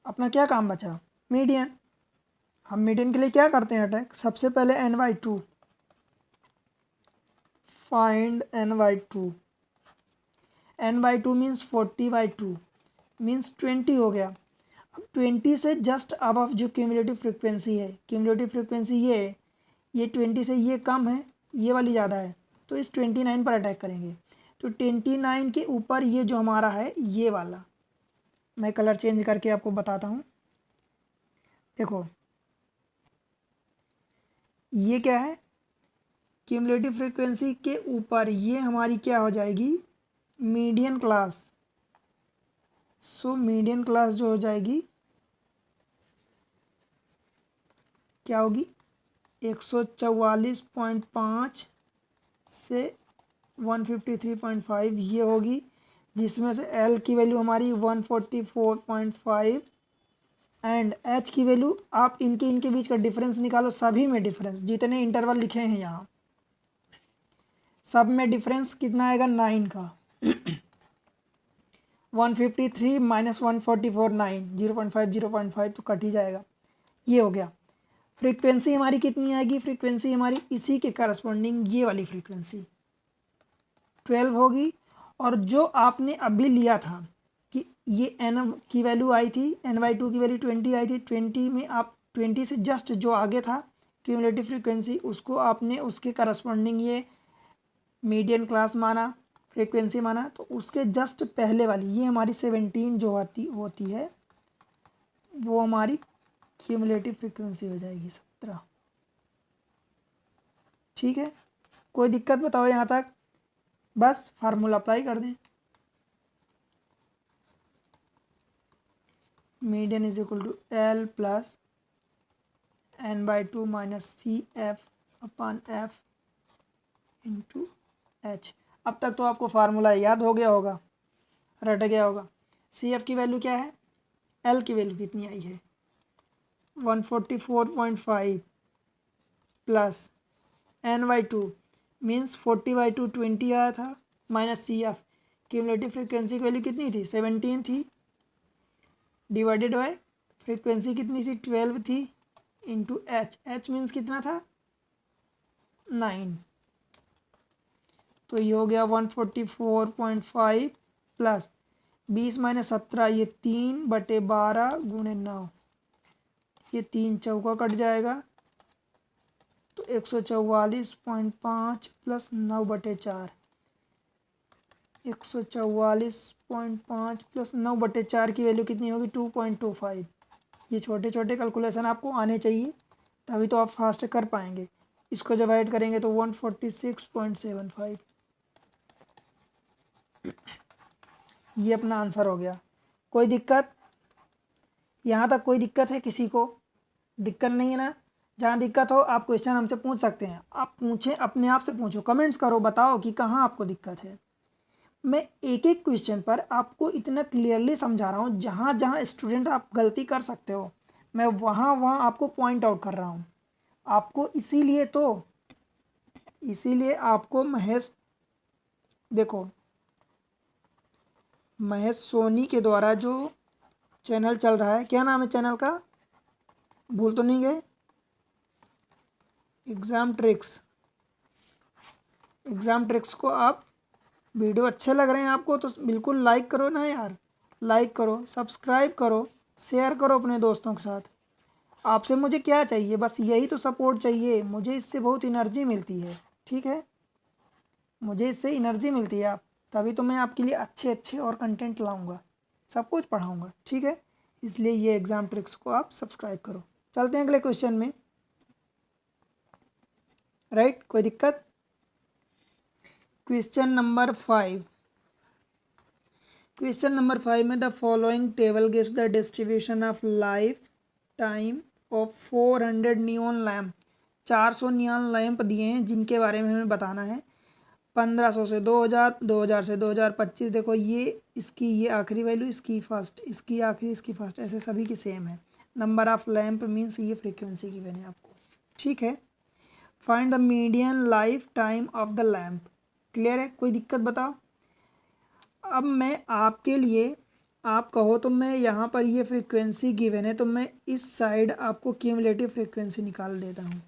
अपना क्या काम बचा, मीडियन। हम मीडियन के लिए क्या करते हैं अटैक, सबसे पहले n/2, find n/2, n/2 means 40/2, means 20 हो गया। अब 20 से जस्ट अबव जो क्यूमुलेटिव फ्रिक्वेंसी है, क्यूमुलेटिव फ्रिक्वेंसी ये है, ये 20 से ये कम है, ये वाली ज़्यादा है, तो इस 29 पर अटैक करेंगे। तो 29 के ऊपर ये जो हमारा है ये वाला, मैं कलर चेंज करके आपको बताता हूँ। देखो ये क्या है, क्यूमुलेटिव फ्रिक्वेंसी के ऊपर ये हमारी क्या हो जाएगी, median class. So median class जो हो जाएगी क्या होगी, 144.5 से 153.5 ये होगी, जिसमें से एल की वैल्यू हमारी 144.5 एंड एच की वैल्यू, आप इनके बीच का डिफरेंस निकालो, सभी में डिफरेंस जितने इंटरवल लिखे हैं यहाँ सब में डिफरेंस कितना आएगा, 9 का। 153 माइनस 144 9, 0.5 0.5 तो कट ही जाएगा। ये हो गया। फ्रीक्वेंसी हमारी कितनी आएगी, फ्रीक्वेंसी हमारी इसी के करस्पॉन्डिंग ये वाली फ्रीक्वेंसी 12 होगी। और जो आपने अभी लिया था कि ये एन की वैल्यू आई थी, n/2 की वैल्यू 20 आई थी, 20 में आप 20 से जस्ट जो आगे था क्यूमुलेटिव फ्रीक्वेंसी, उसको आपने उसके करस्पॉन्डिंग ये मीडियन क्लास माना, फ्रीक्वेंसी माना, तो उसके जस्ट पहले वाली ये हमारी 17 जो होती है वो हमारी क्यूमुलेटिव फ्रीक्वेंसी हो जाएगी 17। ठीक है, कोई दिक्कत बताओ यहाँ तक, बस फार्मूला अप्लाई कर दें। Median is equal to L plus n/2 minus C F upon F into H. अब तक तो आपको फार्मूला याद हो गया होगा, रट गया होगा। सी एफ की वैल्यू क्या है, एल की वैल्यू कितनी आई है 144.5 प्लस n/2 मीन्स 40/2 20 आया था, minus C F cumulative frequency की वैल्यू कितनी थी 17 थी, डिवाइडेड बाय फ्रिक्वेंसी कितनी थी 12 थी, इंटू एच, एच मीन्स कितना था 9। तो ये हो गया 144.5 प्लस 20 माइनस 17, ये 3/12 गुणे 9, ये 3 चौका कट जाएगा, तो 144.5 प्लस 9/4, 144.5 प्लस 9/4 की वैल्यू कितनी होगी 2.25। ये छोटे छोटे कैलकुलेशन आपको आने चाहिए, तभी तो आप फास्ट कर पाएंगे। इसको डिवाइड करेंगे तो 146.75, ये अपना आंसर हो गया। कोई दिक्कत, यहाँ तक कोई दिक्कत है किसी को, दिक्कत नहीं है ना? जहाँ दिक्कत हो आप क्वेश्चन हमसे पूछ सकते हैं, आप पूछें, अपने आप से पूछो, कमेंट्स करो, बताओ कि कहाँ आपको दिक्कत है। मैं एक एक क्वेश्चन पर आपको इतना क्लियरली समझा रहा हूँ, जहाँ जहाँ स्टूडेंट आप गलती कर सकते हो मैं वहाँ वहाँ आपको पॉइंट आउट कर रहा हूँ। आपको इसीलिए आपको महेश, देखो महेश सोनी के द्वारा जो चैनल चल रहा है, क्या नाम है चैनल का, भूल तो नहीं गए, एग्ज़ाम ट्रिक्स। एग्ज़ाम ट्रिक्स को आप वीडियो अच्छे लग रहे हैं आपको तो बिल्कुल लाइक करो ना यार, लाइक करो, सब्सक्राइब करो, शेयर करो अपने दोस्तों के साथ। आपसे मुझे क्या चाहिए, बस यही तो सपोर्ट चाहिए, मुझे इससे बहुत एनर्जी मिलती है। ठीक है, मुझे इससे एनर्जी मिलती है, आप तभी तो मैं आपके लिए अच्छे अच्छे और कंटेंट लाऊंगा, सब कुछ पढ़ाऊंगा। ठीक है, इसलिए ये एग्ज़ाम ट्रिक्स को आप सब्सक्राइब करो। चलते हैं अगले क्वेश्चन में। राइट, कोई दिक्कत? क्वेश्चन नंबर 5, क्वेश्चन नंबर 5 में the following table gives the distribution of life time of 400 neon lamp. 400 neon lamp दिए हैं जिनके बारे में हमें बताना है। 1500 से 2000, 2000 से 2025। देखो ये इसकी ये आखिरी वैल्यू, इसकी फर्स्ट, इसकी आखिरी, इसकी फर्स्ट, ऐसे सभी की सेम है। नंबर ऑफ लैम्प मीन्स ये फ्रीक्वेंसी की मैंने आपको। ठीक है, find the median life time of the lamp. Clear है, कोई दिक्कत बताओ? अब मैं आपके लिए, आप कहो तो मैं यहाँ पर ये फ्रीक्वेंसी गिवन है तो मैं इस साइड आपको क्यूमुलेटिव फ्रीक्वेंसी निकाल देता हूँ,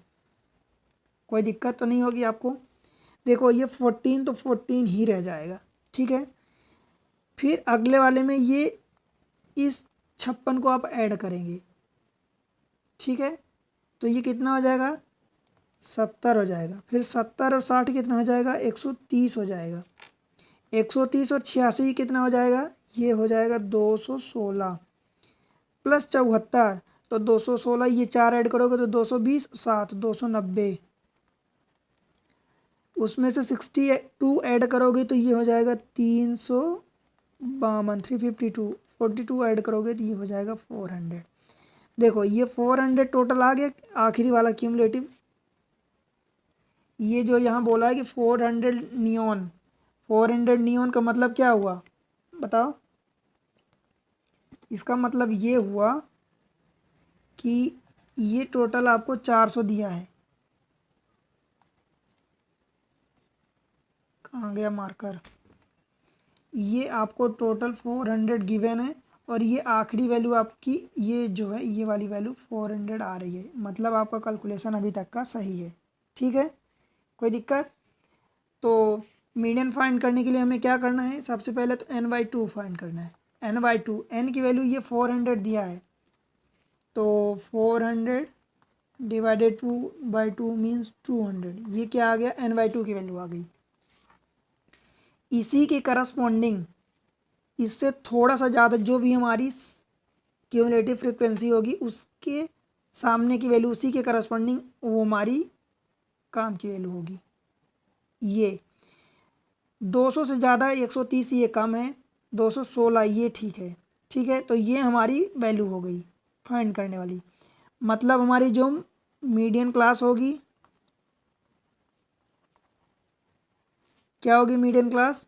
कोई दिक्कत तो नहीं होगी आपको। देखो ये 14 तो 14 ही रह जाएगा। ठीक है, फिर अगले वाले में ये इस 56 को आप ऐड करेंगे, ठीक है, तो ये कितना हो जाएगा 70 हो जाएगा। फिर 70 और 60 कितना हो जाएगा 130 हो जाएगा। 130 और 86 कितना हो जाएगा, ये हो जाएगा 216 प्लस 74, तो 216 ये 4 ऐड करोगे तो 220, 7 290, उसमें से 62 ऐड करोगे तो ये हो जाएगा 352, 352, 42 ऐड करोगे तो ये हो जाएगा 400। देखो ये 400 टोटल आ गया, आखिरी वाला क्यूमुलेटिव। ये जो यहाँ बोला है कि 400 नियॉन, 400 नियॉन का मतलब क्या हुआ बताओ? इसका मतलब ये हुआ कि ये टोटल आपको 400 दिया है। कहाँ गया मार्कर? ये आपको टोटल 400 गिवन है और ये आखिरी वैल्यू आपकी ये जो है ये वाली वैल्यू 400 आ रही है। मतलब आपका कैलकुलेशन अभी तक का सही है, ठीक है, कोई दिक्कत? तो मीडियन फाइंड करने के लिए हमें क्या करना है? सबसे पहले तो n/2 फाइंड करना है। n/2, n की वैल्यू ये 400 दिया है, तो 400 डिवाइडेड 2/2 मीन्स 200। ये क्या आ गया? n/2 की वैल्यू आ गई। इसी के करस्पॉन्डिंग इससे थोड़ा सा ज़्यादा जो भी हमारी क्यूमुलेटिव फ्रिक्वेंसी होगी उसके सामने की वैल्यू, उसी के करस्पॉन्डिंग वो हमारी काम की वैल्यू होगी। ये 200 से ज़्यादा 130 ये कम है, 216 ये ठीक है, ठीक है, तो ये हमारी वैल्यू हो गई फाइंड करने वाली। मतलब हमारी जो मीडियन क्लास होगी क्या होगी? मीडियन क्लास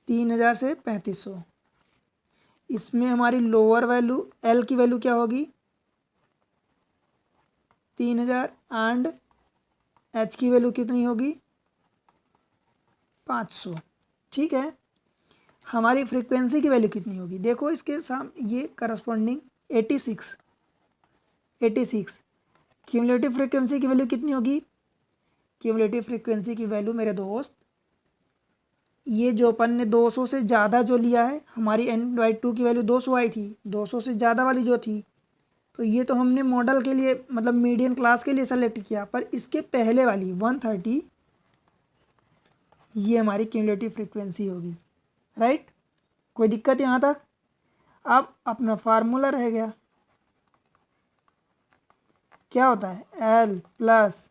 3000 से 3500। इसमें हमारी लोअर वैल्यू एल की वैल्यू क्या होगी? 3000 एंड एच की वैल्यू कितनी होगी? 500, ठीक है। हमारी फ्रीक्वेंसी की वैल्यू कितनी होगी? देखो इसके सामने ये करस्पॉन्डिंग 86 क्यूमुलेटिव फ्रीक्वेंसी की वैल्यू कितनी होगी? क्यूमुलेटिव फ्रीक्वेंसी की वैल्यू मेरे दोस्त, ये जो अपन ने 200 से ज़्यादा जो लिया है, हमारी n/2 की वैल्यू 200 आई थी, 200 से ज़्यादा वाली जो थी, तो ये तो हमने मॉडल के लिए मतलब मीडियन क्लास के लिए सेलेक्ट किया, पर इसके पहले वाली 130 ये हमारी क्यूमुलेटिव फ्रीक्वेंसी होगी, राइट? कोई दिक्कत यहाँ तक? अब अपना फार्मूला रह गया, क्या होता है? L plus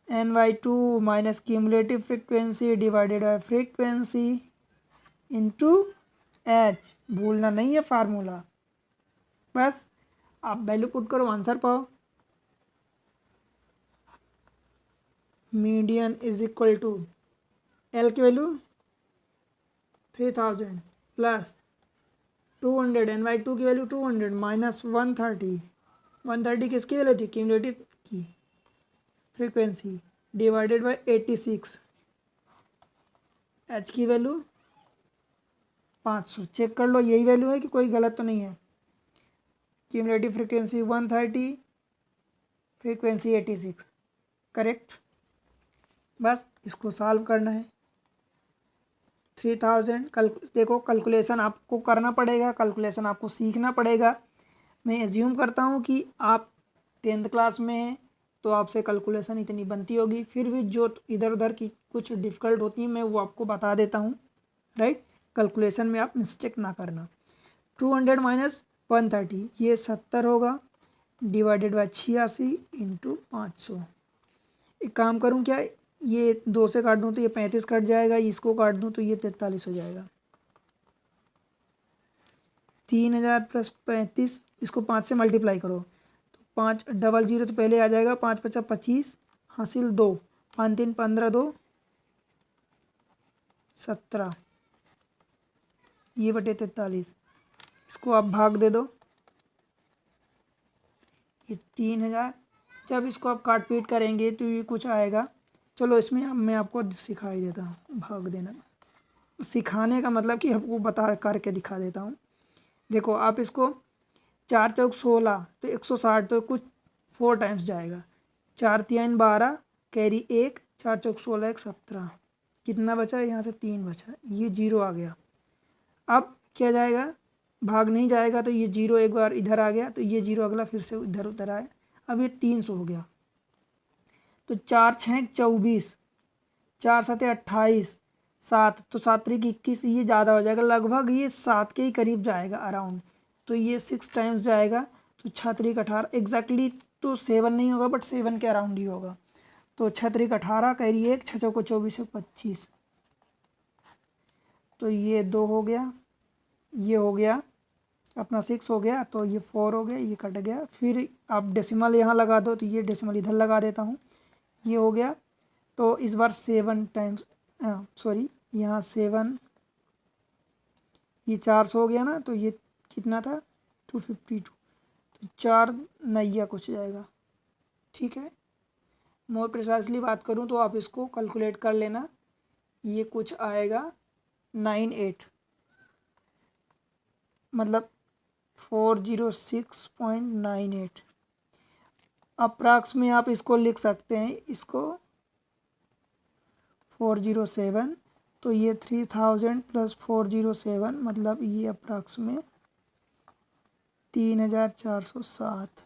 n/2 minus cumulative frequency divided by frequency into h। भूलना नहीं है फार्मूला, बस आप वैल्यू पुट करो, आंसर पाओ। Median is equal to L की वैल्यू 3000 प्लस 200, n/2 की वैल्यू 200 माइनस 130 किसकी वैल्यू थी? क्यूमुलेटिव की फ्रीक्वेंसी डिवाइडेड बाय 86, h की वैल्यू 500। चेक कर लो यही वैल्यू है कि कोई गलत तो नहीं है? Cumulative frequency 130, frequency 86, correct. बस इसको सॉल्व करना है। 3000 देखो कैलकुलेशन आपको करना पड़ेगा, कैलकुलेशन आपको सीखना पड़ेगा। मैं एज्यूम करता हूँ कि आप 10th क्लास में हैं तो आपसे कैलकुलेशन इतनी बनती होगी, फिर भी जो इधर उधर की कुछ डिफ़िकल्ट होती हैं मैं वो आपको बता देता हूँ, राइट? कैलकुलेशन में आप मिस्टेक ना करना। 200 माइनस 130 ये 70 होगा, डिवाइडेड बाय 86 इंटू 500। एक काम करूँ क्या, ये 2 से काट दूँ तो ये 35 कट जाएगा, इसको काट दूँ तो ये 43 हो जाएगा। 3000 प्लस 35, इसको 5 से मल्टीप्लाई करो तो 5 डबल जीरो तो पहले आ जाएगा, 5 × 5 = 25, हासिल 2, 5 × 3 = 15, 2 17, ये बटे 43, इसको आप भाग दे दो, ये 3000। जब इसको आप काट पीट करेंगे तो ये कुछ आएगा। चलो इसमें अब मैं आपको सिखाई देता हूँ भाग देना। सिखाने का मतलब कि आपको बता करके दिखा देता हूँ। देखो आप इसको 4 चौक 16 तो 160 तो कुछ 4 टाइम्स जाएगा, 4 × 3 = 12, कैरी 1, 4 चौक 16 = 17, कितना बचा? यहाँ से 3 बचा, ये 0 आ गया। अब क्या जाएगा, भाग नहीं जाएगा, तो ये 0 एक बार इधर आ गया, तो ये 0 अगला फिर से इधर उधर आया, अब ये 300 हो गया। तो 4 6 24, 4 7 28, 7, तो 7 3 21, ये ज़्यादा हो जाएगा, लगभग ये 7 के ही करीब जाएगा अराउंड, तो ये 6 टाइम्स जाएगा, तो 6 3 18 एग्जैक्टली तो 7 नहीं होगा बट 7 के अराउंड ही होगा। तो 6 3 18, कह 1, 6 को 24 से 25, तो ये 2 हो गया, ये हो गया अपना 6 हो गया, तो ये 4 हो गया, ये कट गया, फिर आप डेसिमल यहाँ लगा दो, तो ये डेसिमल इधर लगा देता हूँ, ये हो गया। तो इस बार 7 टाइम्स, सॉरी यहाँ 7, ये 400 हो गया ना, तो ये कितना था 252, तो 4 नैया कुछ जाएगा। ठीक है, मोर प्रिसाइसली बात करूँ तो आप इसको कैलकुलेट कर लेना, ये कुछ आएगा 98, मतलब 406.98 अप्रॉक्स में आप इसको लिख सकते हैं, इसको 407, तो ये 3000 प्लस 407, मतलब ये अप्रॉक्स में 3407,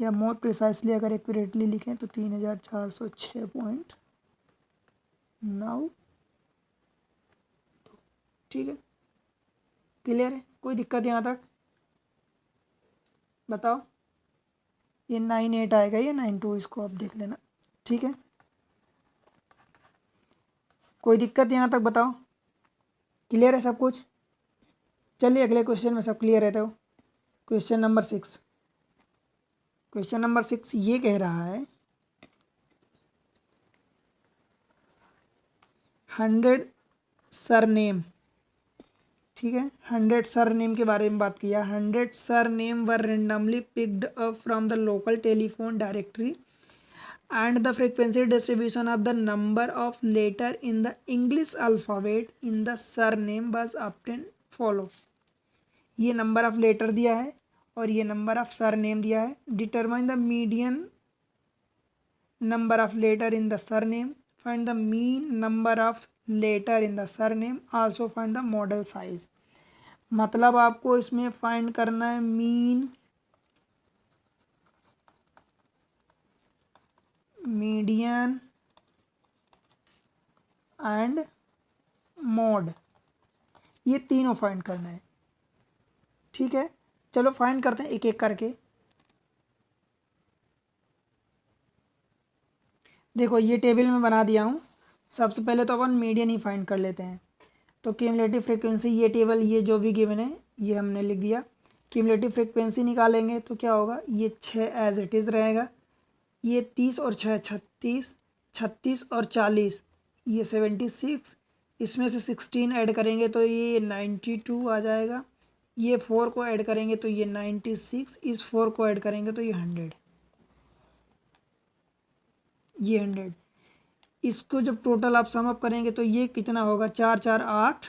या मोर प्रिसाइसली अगर एक्यूरेटली लिखें तो 3406.9। ठीक है, क्लियर है, कोई दिक्कत यहाँ तक बताओ। ये 98 आएगा, ये 92, इसको आप देख लेना। ठीक है, कोई दिक्कत यहाँ तक बताओ, क्लियर है सब कुछ। चलिए अगले क्वेश्चन में सब क्लियर है। तो क्वेश्चन नंबर 6, क्वेश्चन नंबर 6 ये कह रहा है 100 सरनेम। ठीक है, 100 सरनेम के बारे में बात किया। 100 surname were randomly picked up from the local telephone directory and the frequency distribution of the number of letter in the English alphabet in the surname was obtained follow। ये number of letter दिया है और ये number of surname दिया है। Determine the median number of letter in the surname, find the mean number of letter in the surname, also find the modal size. मतलब आपको इसमें फाइंड करना है मीन, मीडियन एंड मॉड, ये तीनों find करना है। ठीक है, चलो फाइंड करते हैं एक एक करके। देखो ये टेबल में बना दिया हूँ। सबसे पहले तो अपन मीडियन ही फाइंड कर लेते हैं। तो क्यूमुलेटिव फ्रीक्वेंसी, ये टेबल ये जो भी गिवन है ये हमने लिख दिया। क्यूमुलेटिव फ्रीक्वेंसी निकालेंगे तो क्या होगा, ये 6 एज इट इज़ रहेगा, ये 30 और 6 36, 36 और 40 ये 76, इसमें से 16 ऐड करेंगे तो ये 92 आ जाएगा, ये 4 को ऐड करेंगे तो ये 96, इस 4 को ऐड करेंगे तो ये 100, ये 100। इसको जब टोटल आप सम अप करेंगे तो ये कितना होगा, 4 4 8,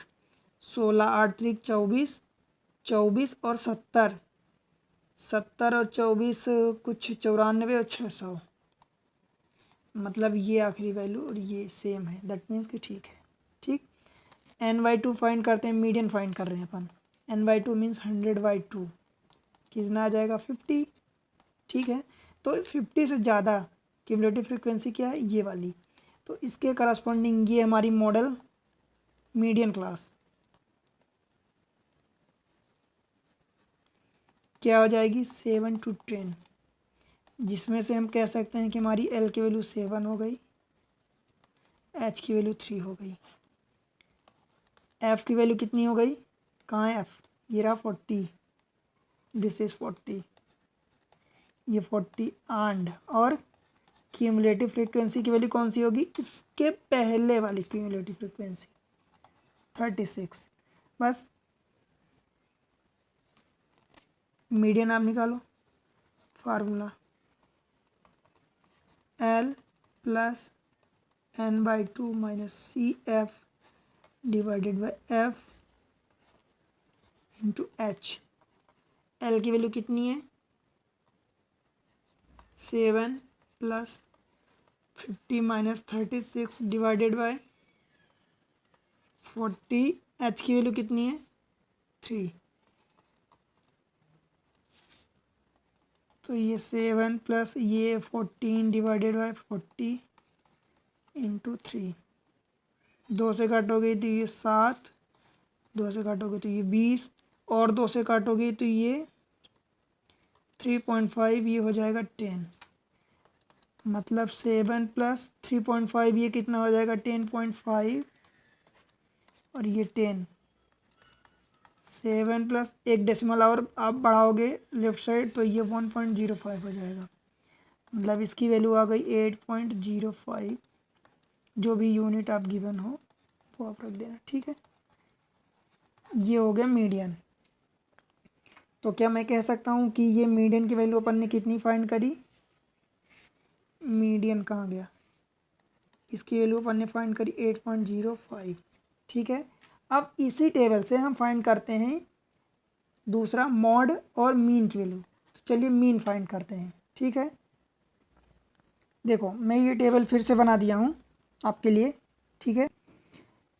16 8 3 24, 24 और 70, 70 और 24 कुछ 94 और 600, मतलब ये आखिरी वैल्यू और ये सेम है, दैट मीन्स कि ठीक है। ठीक, n/2 फाइंड करते हैं, मीडियन फाइंड कर रहे हैं अपन। n/2 मीन्स 100/2, कितना आ जाएगा 50। ठीक है, तो 50 से ज़्यादा क्यूमुलेटिव फ्रीक्वेंसी क्या है, ये वाली, तो इसके करस्पॉन्डिंग ये हमारी मॉडल मीडियन क्लास क्या हो जाएगी 7 to 10, जिसमें से हम कह सकते हैं कि हमारी L की वैल्यू 7 हो गई, H की वैल्यू 3 हो गई, F की वैल्यू कितनी हो गई, कहाँ है F, ये रहा 40, दिस इज 40, ये 40 और क्यूमुलेटिव फ्रीक्वेंसी की वैल्यू कौन सी होगी, इसके पहले वाली क्यूमुलेटिव फ्रीक्वेंसी 36। बस मीडियन आप निकालो, formula L plus n/2 minus CF divided by F into H। L की वैल्यू कितनी है 7 plus 50 minus 36 divided by 40। H की वैल्यू कितनी है 3, तो ये 7 प्लस ये 14 डिवाइडेड बाय 40 इंटू 3, 2 से काटोगे तो ये 7, 2 से काटोगे तो ये 20, और 2 से काटोगे तो ये 3.5, ये हो जाएगा 10। मतलब 7 प्लस 3.5 ये कितना हो जाएगा 10.5, और ये 10। 7 प्लस एक डेसिमल और आप बढ़ाओगे लेफ्ट साइड तो ये 1.05 हो जाएगा। मतलब इसकी वैल्यू आ गई 8.05। जो भी यूनिट आप गिवन हो वो आप रख देना, ठीक है। ये हो गया मीडियन। तो क्या मैं कह सकता हूँ कि ये मीडियन की वैल्यू अपन ने कितनी फाइंड करी? मीडियन कहाँ गया? इसकी वैल्यू अपन ने फाइंड करी 8.05, ठीक है। अब इसी टेबल से हम फाइंड करते हैं दूसरा मॉड और मीन की वैल्यू। तो चलिए मीन फाइंड करते हैं, ठीक है। देखो मैं ये टेबल फिर से बना दिया हूँ आपके लिए, ठीक है।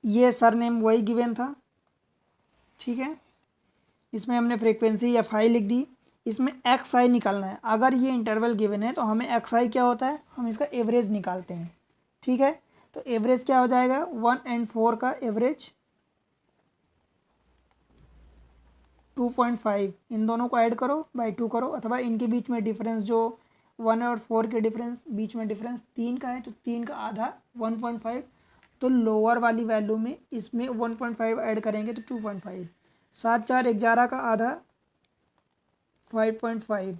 ये सरनेम वही गिवन था, ठीक है। इसमें हमने फ्रीक्वेंसी या फाई लिख दी। इसमें एक्स आई निकालना है। अगर ये इंटरवल गिवन है तो हमें एक्स आई क्या होता है, हम इसका एवरेज निकालते हैं, ठीक है। तो एवरेज क्या हो जाएगा 1 और 4 का एवरेज 2.5, इन दोनों को ऐड करो बाई 2 करो, अथवा इनके बीच में डिफरेंस जो 1 और 4 के डिफरेंस बीच में डिफरेंस 3 का है तो 3 का आधा 1.5। तो लोअर वाली वैल्यू में इसमें 1.5 ऐड करेंगे तो 2.5। 7 4 11 का आधा 5.5,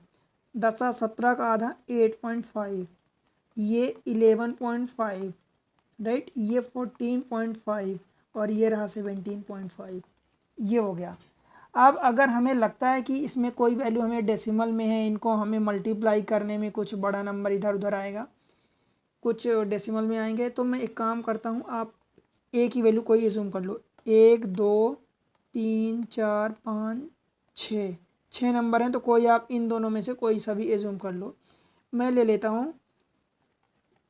10 17 का आधा 8.5, ये 11.5, राइट, ये 14.5, और ये रहा 17.5। ये हो गया। अब अगर हमें लगता है कि इसमें कोई वैल्यू हमें डेसिमल में है, इनको हमें मल्टीप्लाई करने में कुछ बड़ा नंबर इधर उधर आएगा, कुछ डेसिमल में आएंगे, तो मैं एक काम करता हूँ, आप ए की वैल्यू कोई एज्यूम कर लो। 1 2 3 4 5 6, 6 नंबर हैं, तो कोई आप इन दोनों में से कोई सा भी एज्यूम कर लो। मैं ले लेता हूँ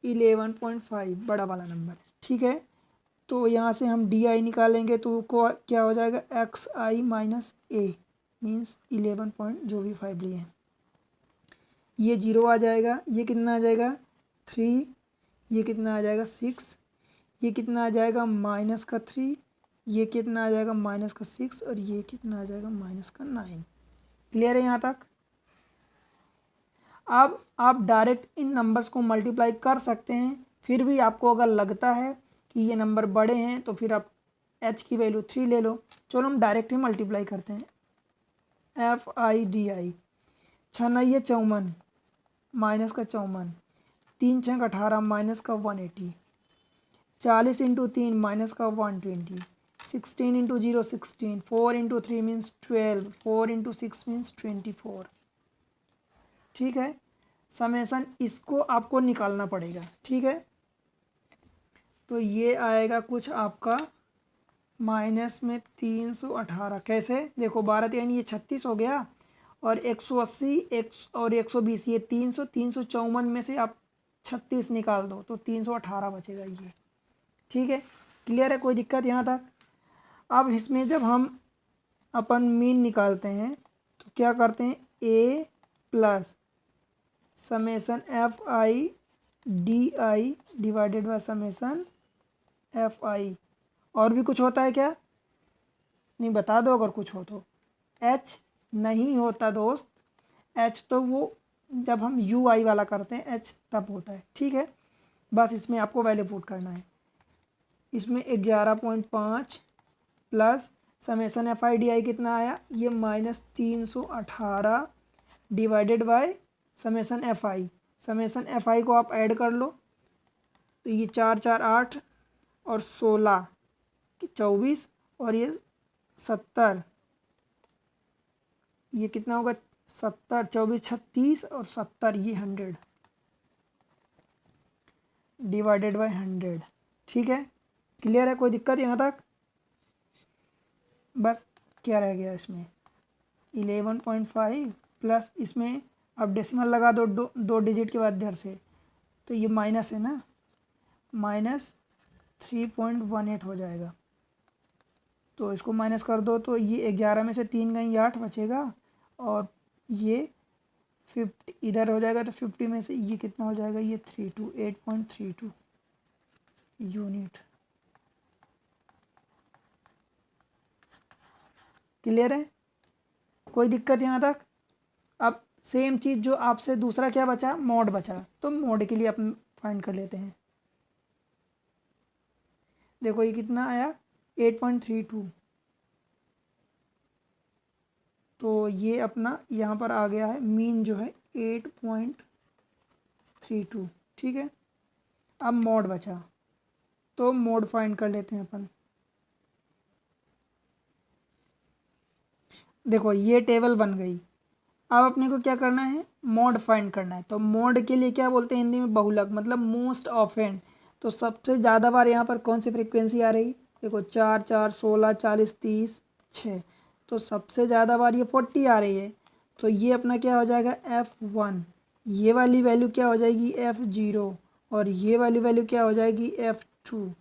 11.5, बड़ा वाला नंबर, ठीक है। तो यहाँ से हम डी आई निकालेंगे तो को क्या हो जाएगा एक्स आई माइनस ए मीन्स 11 पॉइंट जो भी 5 लिए हैं, ये 0 आ जाएगा। ये कितना आ जाएगा 3, ये कितना आ जाएगा 6, ये कितना आ जाएगा -3, ये कितना आ जाएगा -6, और ये कितना आ जाएगा -9। क्लियर है यहाँ तक? अब आप डायरेक्ट इन नंबर्स को मल्टीप्लाई कर सकते हैं। फिर भी आपको अगर लगता है कि ये नंबर बड़े हैं तो फिर आप h की वैल्यू 3 ले लो। चलो हम डायरेक्ट ही मल्टीप्लाई करते हैं। FIDI 6 9 54, माइनस का 54, 3 6 18, माइनस का 180, 40 इंटू 3 माइनस का 120, 16 into 0 16, 4 into 3 means 12, 4 into 6 means 24, ठीक है। समेसन इसको आपको निकालना पड़ेगा, ठीक है। तो ये आएगा कुछ आपका माइनस में 318। कैसे? देखो 12 यानी ये 36 हो गया, और 180 और 120, ये 300, 354 में से आप 36 निकाल दो तो 318 बचेगा ये, ठीक है। क्लियर है? कोई दिक्कत यहाँ तक? अब इसमें जब हम अपन मीन निकालते हैं तो क्या करते हैं, A plus summation FIDI divided by summation FI। और भी कुछ होता है क्या? नहीं, बता दो अगर कुछ हो तो। H नहीं होता दोस्त, H तो वो जब हम UI वाला करते हैं H तब होता है, ठीक है। बस इसमें आपको वैल्यू पुट करना है। इसमें 11.5 प्लस समेसन FIDI कितना आया, ये -318 divided by summation FI। Summation FI को आप ऐड कर लो तो ये 4 4 8 और 16 24, और ये 70, ये कितना होगा 70 24 36 और 70, ये 100 डिवाइडेड बाय 100, ठीक है। क्लियर है? कोई दिक्कत यहाँ तक? बस क्या रह गया इसमें 11.5 प्लस इसमें अब डेसिमल लगा दो, दो डिजिट के बाद इधर से, तो ये माइनस है ना, -3.18 हो जाएगा, तो इसको माइनस कर दो तो ये 11 में से 3 गई 8 बचेगा, और ये 50 इधर हो जाएगा तो 50 में से ये कितना हो जाएगा, ये 8.32 यूनिट। क्लियर है, कोई दिक्कत यहाँ तक? अब सेम चीज़ जो आपसे दूसरा क्या बचा, मोड बचा, तो मोड के लिए अपन फाइंड कर लेते हैं। देखो ये कितना आया 8.32, तो ये अपना यहाँ पर आ गया है मीन जो है 8.32, ठीक है। अब मोड बचा, तो मोड फाइंड कर लेते हैं अपन। देखो ये टेबल बन गई, अब अपने को क्या करना है, मोड फाइंड करना है। तो मोड के लिए क्या बोलते हैं हिंदी में, बहुलक, मतलब मोस्ट ऑफेन। तो सबसे ज़्यादा बार यहाँ पर कौन सी फ्रीक्वेंसी आ रही, देखो 4 4 16 40 30 6, तो सबसे ज़्यादा बार ये 40 आ रही है। तो ये अपना क्या हो जाएगा F1, ये वाली वैल्यू क्या हो जाएगी F0, और ये वाली वैल्यू क्या हो जाएगी F2,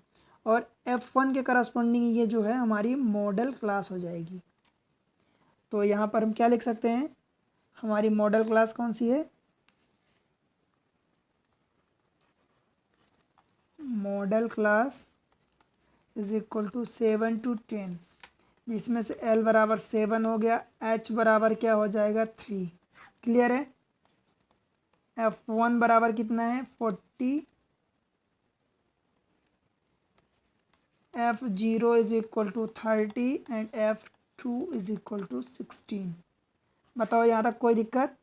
और F1 के करस्पॉन्डिंग ये जो है हमारी मॉडल क्लास हो जाएगी। तो यहाँ पर हम क्या लिख सकते हैं, हमारी मॉडल क्लास कौन सी है, modal class is equal to 7 to 10, जिसमें से L बराबर 7 हो गया, H बराबर क्या हो जाएगा 3। क्लियर है, F1 बराबर कितना है 40, F0 is equal to 30 and F2 is equal to 16। बताओ यहाँ तक कोई दिक्कत?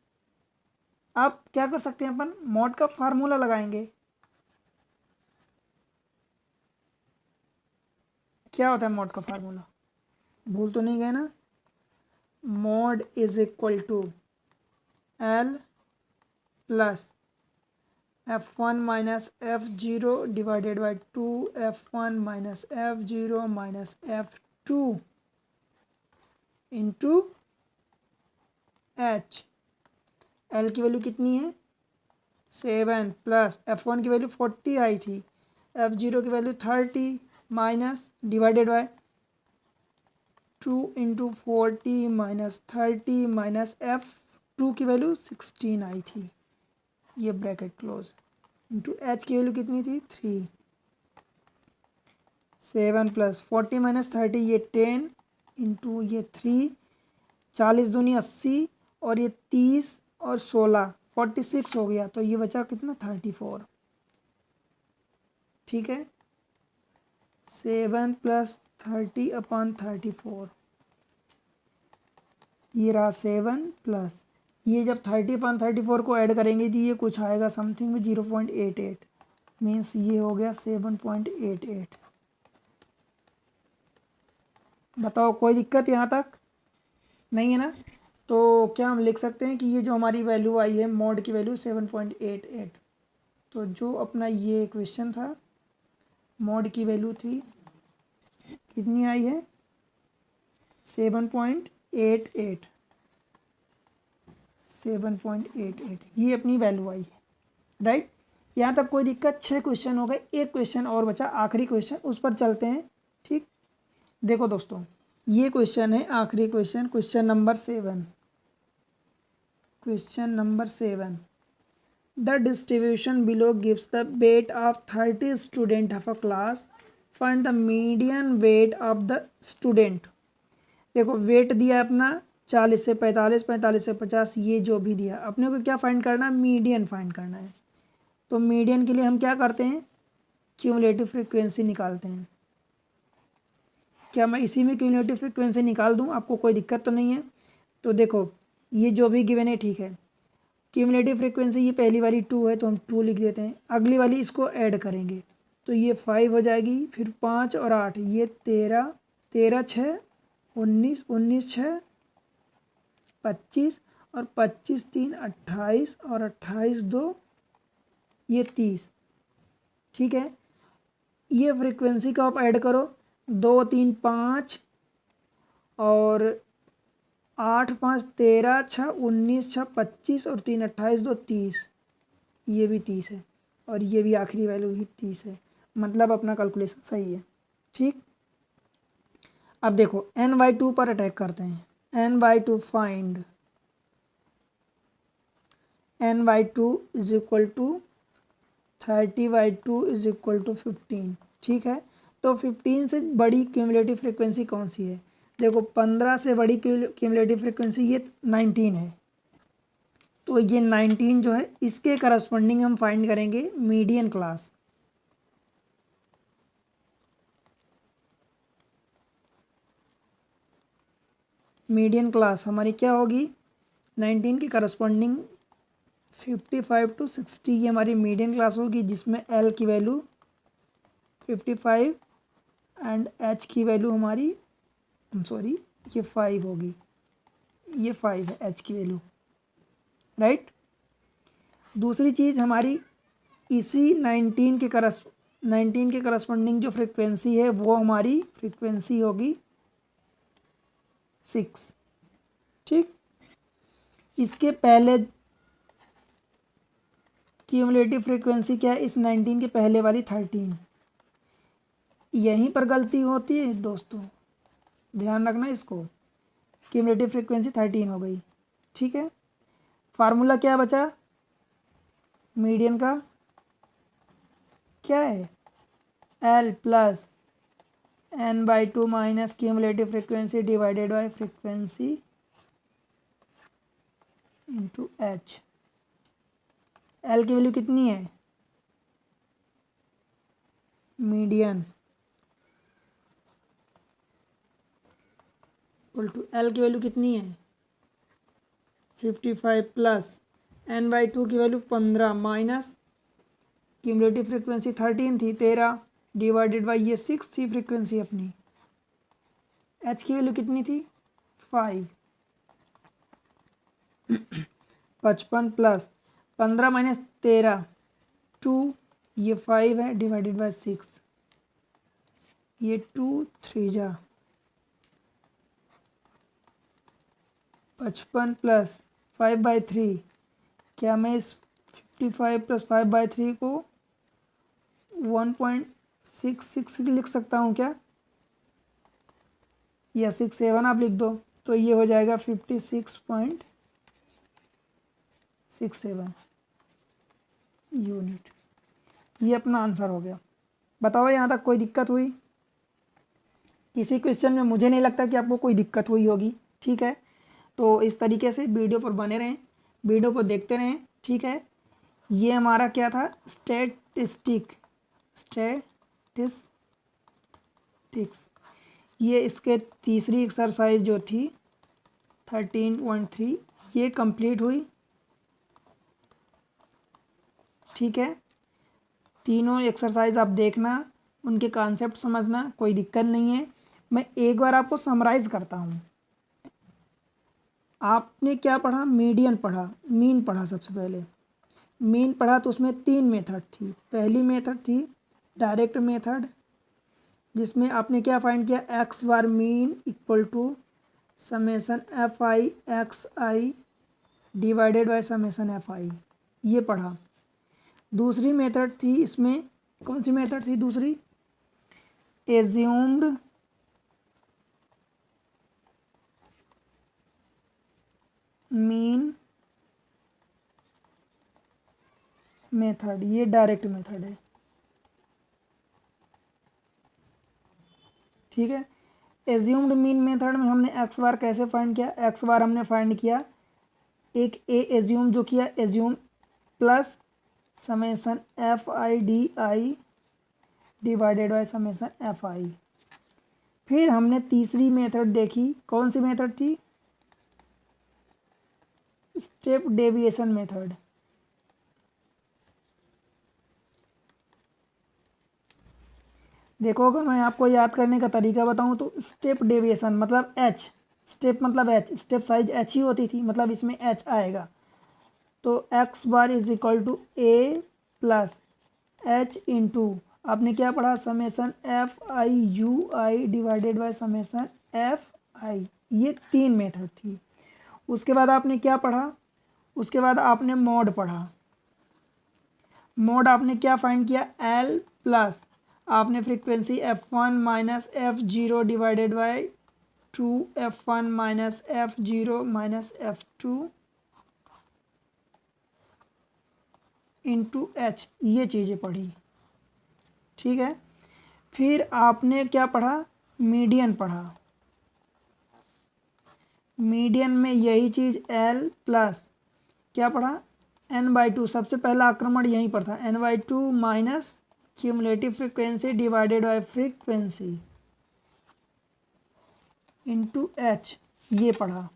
अब क्या कर सकते हैं अपन, मॉड का फार्मूला लगाएंगे। क्या होता है मॉड का फार्मूला, भूल तो नहीं गए ना? Mode is equal to L plus F1 minus F0 divided by 2 F1 minus F0 minus F2 into H। L की वैल्यू कितनी है 7, प्लस F1 की वैल्यू 40 आई थी, F0 की value 30 minus divided by 2 into 40 minus 30 minus F2 की value 16 आई थी, ये bracket close, into H की वैल्यू कितनी थी 3, 7 प्लस 40 माइनस 30 ये 10 इंटू ये 3, 40 दूनी 80 और ये 30 और 16 46 हो गया, तो ये बचा कितना 34। ठीक है, 7 प्लस 30 अपॉन 34, ये रहा 7 प्लस ये जब 30 अपॉन 34 को ऐड करेंगे तो ये कुछ आएगा समथिंग में 0.88, मीन्स ये हो गया 7.88। बताओ कोई दिक्कत यहाँ तक नहीं है ना? तो क्या हम लिख सकते हैं कि ये जो हमारी वैल्यू आई है मॉड की वैल्यू 7.88, तो जो अपना ये क्वेश्चन था मॉड की वैल्यू थी कितनी आई है 7.88, 7.88 ये अपनी वैल्यू आई है, राइट। यहाँ तक कोई दिक्कत? 6 क्वेश्चन हो गए, एक क्वेश्चन और बचा, आखिरी क्वेश्चन, उस पर चलते हैं। ठीक, देखो दोस्तों ये क्वेश्चन है आखिरी question, question number 7। Question number 7, the distribution below gives the weight of 30 student of a class, find the median weight of the student. देखो वेट दिया अपना 40 से 45, 45 से 50, ये जो भी दिया अपने को क्या फाइंड करना है, मीडियन फाइंड करना है। तो मीडियन के लिए हम क्या करते हैं, क्यूमुलेटिव फ्रीक्वेंसी निकालते हैं। क्या मैं इसी में क्यूमुलेटिव फ्रीक्वेंसी निकाल दूं, आपको कोई दिक्कत तो नहीं है? तो देखो ये जो भी गिवन है ठीक है, क्यूमुलेटिव फ्रीक्वेंसी ये पहली वाली 2 है तो हम 2 लिख देते हैं, अगली वाली इसको ऐड करेंगे तो ये 5 हो जाएगी, फिर 5 और 8 ये 13, 13 6 19, 19 6 25 और 25 3 28 और 28 2 ये 30। ठीक है, ये फ्रीक्वेंसी का आप ऐड करो, 2 3 5 और 8 5 13 6 19 6 25 और 3 28 2 30, ये भी 30 है और ये भी आखिरी वैल्यू भी 30 है, मतलब अपना कैलकुलेशन सही है। ठीक, अब देखो n/2 पर अटैक करते हैं। n/2 find n/2 is equal to 30/2 is equal to 15। ठीक है, तो 15 से बड़ी क्यूमुलेटिव फ्रिक्वेंसी कौन सी है? देखो 15 से बड़ी क्यूमुलेटिव फ्रिक्वेंसी ये 19 है, तो ये 19 जो है इसके करस्पॉन्डिंग हम फाइंड करेंगे मीडियन क्लास। मीडियन क्लास हमारी क्या होगी? 19 की करस्पॉन्डिंग 55 to 60 ये हमारी मीडियन क्लास होगी, जिसमें L की वैल्यू 55 एंड H की वैल्यू हमारी सॉरी ये 5 होगी, ये 5 है H की वैल्यू, राइट। दूसरी चीज़ हमारी इसी 19 के करस्पॉन्डिंग जो फ्रिक्वेंसी है वो हमारी फ्रिक्वेंसी होगी 6। ठीक, इसके पहले क्यूमुलेटिव फ्रिक्वेंसी क्या है? इस 19 के पहले वाली 13। यहीं पर गलती होती है दोस्तों, ध्यान रखना इसको। क्यूमुलेटिव फ्रिक्वेंसी 13 हो गई। ठीक है, फार्मूला क्या बचा मीडियन का? क्या है? L plus n/2 minus cumulative frequency divided by frequency into H। L की वैल्यू कितनी है? मीडियन इक्वल टू L की वैल्यू कितनी है? 55 प्लस n/2 की वैल्यू 15 माइनस क्यूमुलेटिव फ्रिक्वेंसी 13 थी 13 डिवाइडेड बाई ये 6 थी फ्रिक्वेंसी अपनी। H की वैल्यू कितनी थी? 5। 55 प्लस 15 माइनस 13 2, ये 5 है डिवाइडेड बाय 6, ये 2 3 जा 55 प्लस 5/3। क्या मैं इस 55 प्लस 5/3 को 1.66 लिख सकता हूँ क्या? या 67 आप लिख दो, तो ये हो जाएगा 56.67 यूनिट। ये अपना आंसर हो गया। बताओ यहाँ तक कोई दिक्कत हुई? किसी क्वेश्चन में मुझे नहीं लगता कि आपको कोई दिक्कत हुई होगी। ठीक है, तो इस तरीके से वीडियो पर बने रहें, वीडियो को देखते रहें। ठीक है, ये हमारा क्या था? स्टैटिस्टिक्स। ये इसके तीसरी एक्सरसाइज जो थी 13.3 ये कंप्लीट हुई। ठीक है, तीनों एक्सरसाइज आप देखना, उनके कॉन्सेप्ट समझना, कोई दिक्कत नहीं है। मैं एक बार आपको समराइज करता हूँ। आपने क्या पढ़ा? मीडियन पढ़ा, मीन पढ़ा। सबसे पहले मीन पढ़ा तो उसमें 3 मेथड थी। पहली मेथड थी डायरेक्ट मेथड, जिसमें आपने क्या फाइंड किया? X bar mean equal to summation FI(xi) divided by summation FI, ये पढ़ा। दूसरी मेथड थी, इसमें कौन सी मेथड थी दूसरी? एज्यूम्ड मीन मेथड, ये डायरेक्ट मेथड है। ठीक है, एज्यूम्ड मीन मेथड में हमने एक्स बार कैसे फाइंड किया? एक्स बार हमने फाइंड किया, एक ए एज्यूम जो किया, assume plus summation FI(di) divided by summation FI। फिर हमने तीसरी मेथड देखी, कौन सी मेथड थी? Step deviation method. देखो, अगर मैं आपको याद करने का तरीका बताऊं तो स्टेप डेविएशन मतलब H, स्टेप मतलब H, स्टेप साइज H ही होती थी, मतलब इसमें H आएगा। तो X bar is equal to A plus H into आपने क्या पढ़ा? Summation FI(ui) divided by summation FI। ये 3 मेथड थी। उसके बाद आपने क्या पढ़ा? उसके बाद आपने मॉड पढ़ा। मॉड आपने क्या फाइंड किया? L प्लस आपने frequency f1 minus f0 divided by 2 f1 minus f0 minus f2 into h, ये चीज़ें पढ़ी, ठीक है। फिर आपने क्या पढ़ा, मीडियन पढ़ा। मीडियन में यही चीज़ L प्लस क्या पढ़ा, n/2, सबसे पहला आक्रमण यहीं पर था, n/2 minus cumulative frequency divided by frequency into h, ये पढ़ा।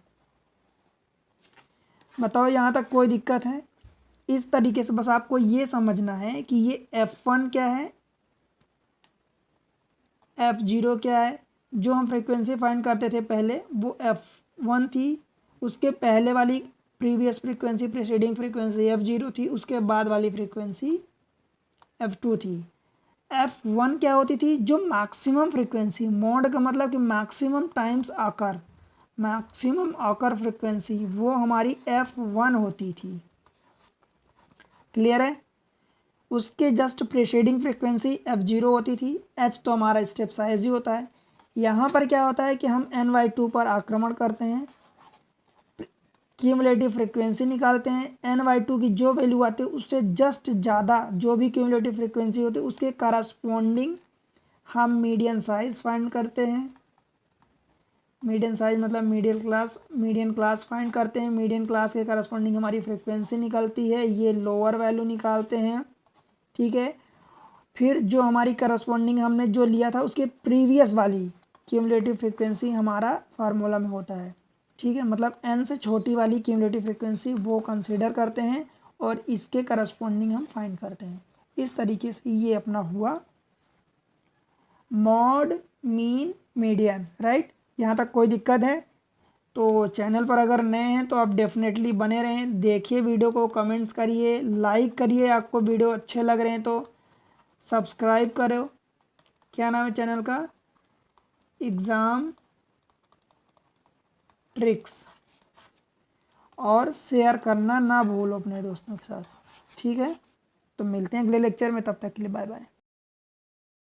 बताओ यहाँ तक कोई दिक्कत है? इस तरीके से बस आपको ये समझना है कि ये f1 क्या है, f0 क्या है। जो हम फ्रीक्वेंसी फाइंड करते थे पहले वो f1 थी, उसके पहले वाली previous frequency preceding frequency f0 थी, उसके बाद वाली फ्रीक्वेंसी f2 थी। f1 क्या होती थी, जो मैक्सिमम फ्रीक्वेंसी, मोड का मतलब कि मैक्सिमम टाइम्स आकर, मैक्सिमम आकर फ्रीक्वेंसी, वो हमारी f1 होती थी। क्लियर है? उसके जस्ट प्रीसीडिंग फ्रीक्वेंसी f0 होती थी। h तो हमारा स्टेप साइज ही होता है। यहाँ पर क्या होता है कि हम n/2 पर आक्रमण करते हैं, क्यूमुलेटिव फ्रीक्वेंसी निकालते हैं, n/2 की जो वैल्यू आती है उससे जस्ट ज़्यादा जो भी क्यूमुलेटिव फ्रीक्वेंसी होती है उसके करस्पॉन्डिंग हम मीडियन साइज फाइंड करते हैं। मीडियन साइज मतलब मीडियन क्लास फाइंड करते हैं। मीडियन क्लास के करस्पॉन्डिंग हमारी फ्रीक्वेंसी निकलती है, ये लोअर वैल्यू निकालते हैं, ठीक है। फिर जो हमारी करस्पॉन्डिंग हमने जो लिया था उसके प्रीवियस वाली क्यूमुलेटिव फ्रीक्वेंसी हमारा फार्मूला में होता है, ठीक है। मतलब n से छोटी वाली क्यूमुलेटिव फ्रीक्वेंसी वो कंसीडर करते हैं और इसके करस्पॉन्डिंग हम फाइंड करते हैं। इस तरीके से ये अपना हुआ मॉड, मीन, मीडियन, राइट। यहाँ तक कोई दिक्कत है? तो चैनल पर अगर नए हैं तो आप डेफिनेटली बने रहें, देखिए वीडियो को, कमेंट्स करिए, लाइक करिए, आपको वीडियो अच्छे लग रहे हैं तो सब्सक्राइब करो। क्या नाम है चैनल का? Exam tricks. और शेयर करना ना भूलो अपने दोस्तों के साथ, ठीक है। तो मिलते हैं अगले लेक्चर में, तब तक के लिए बाय बाय।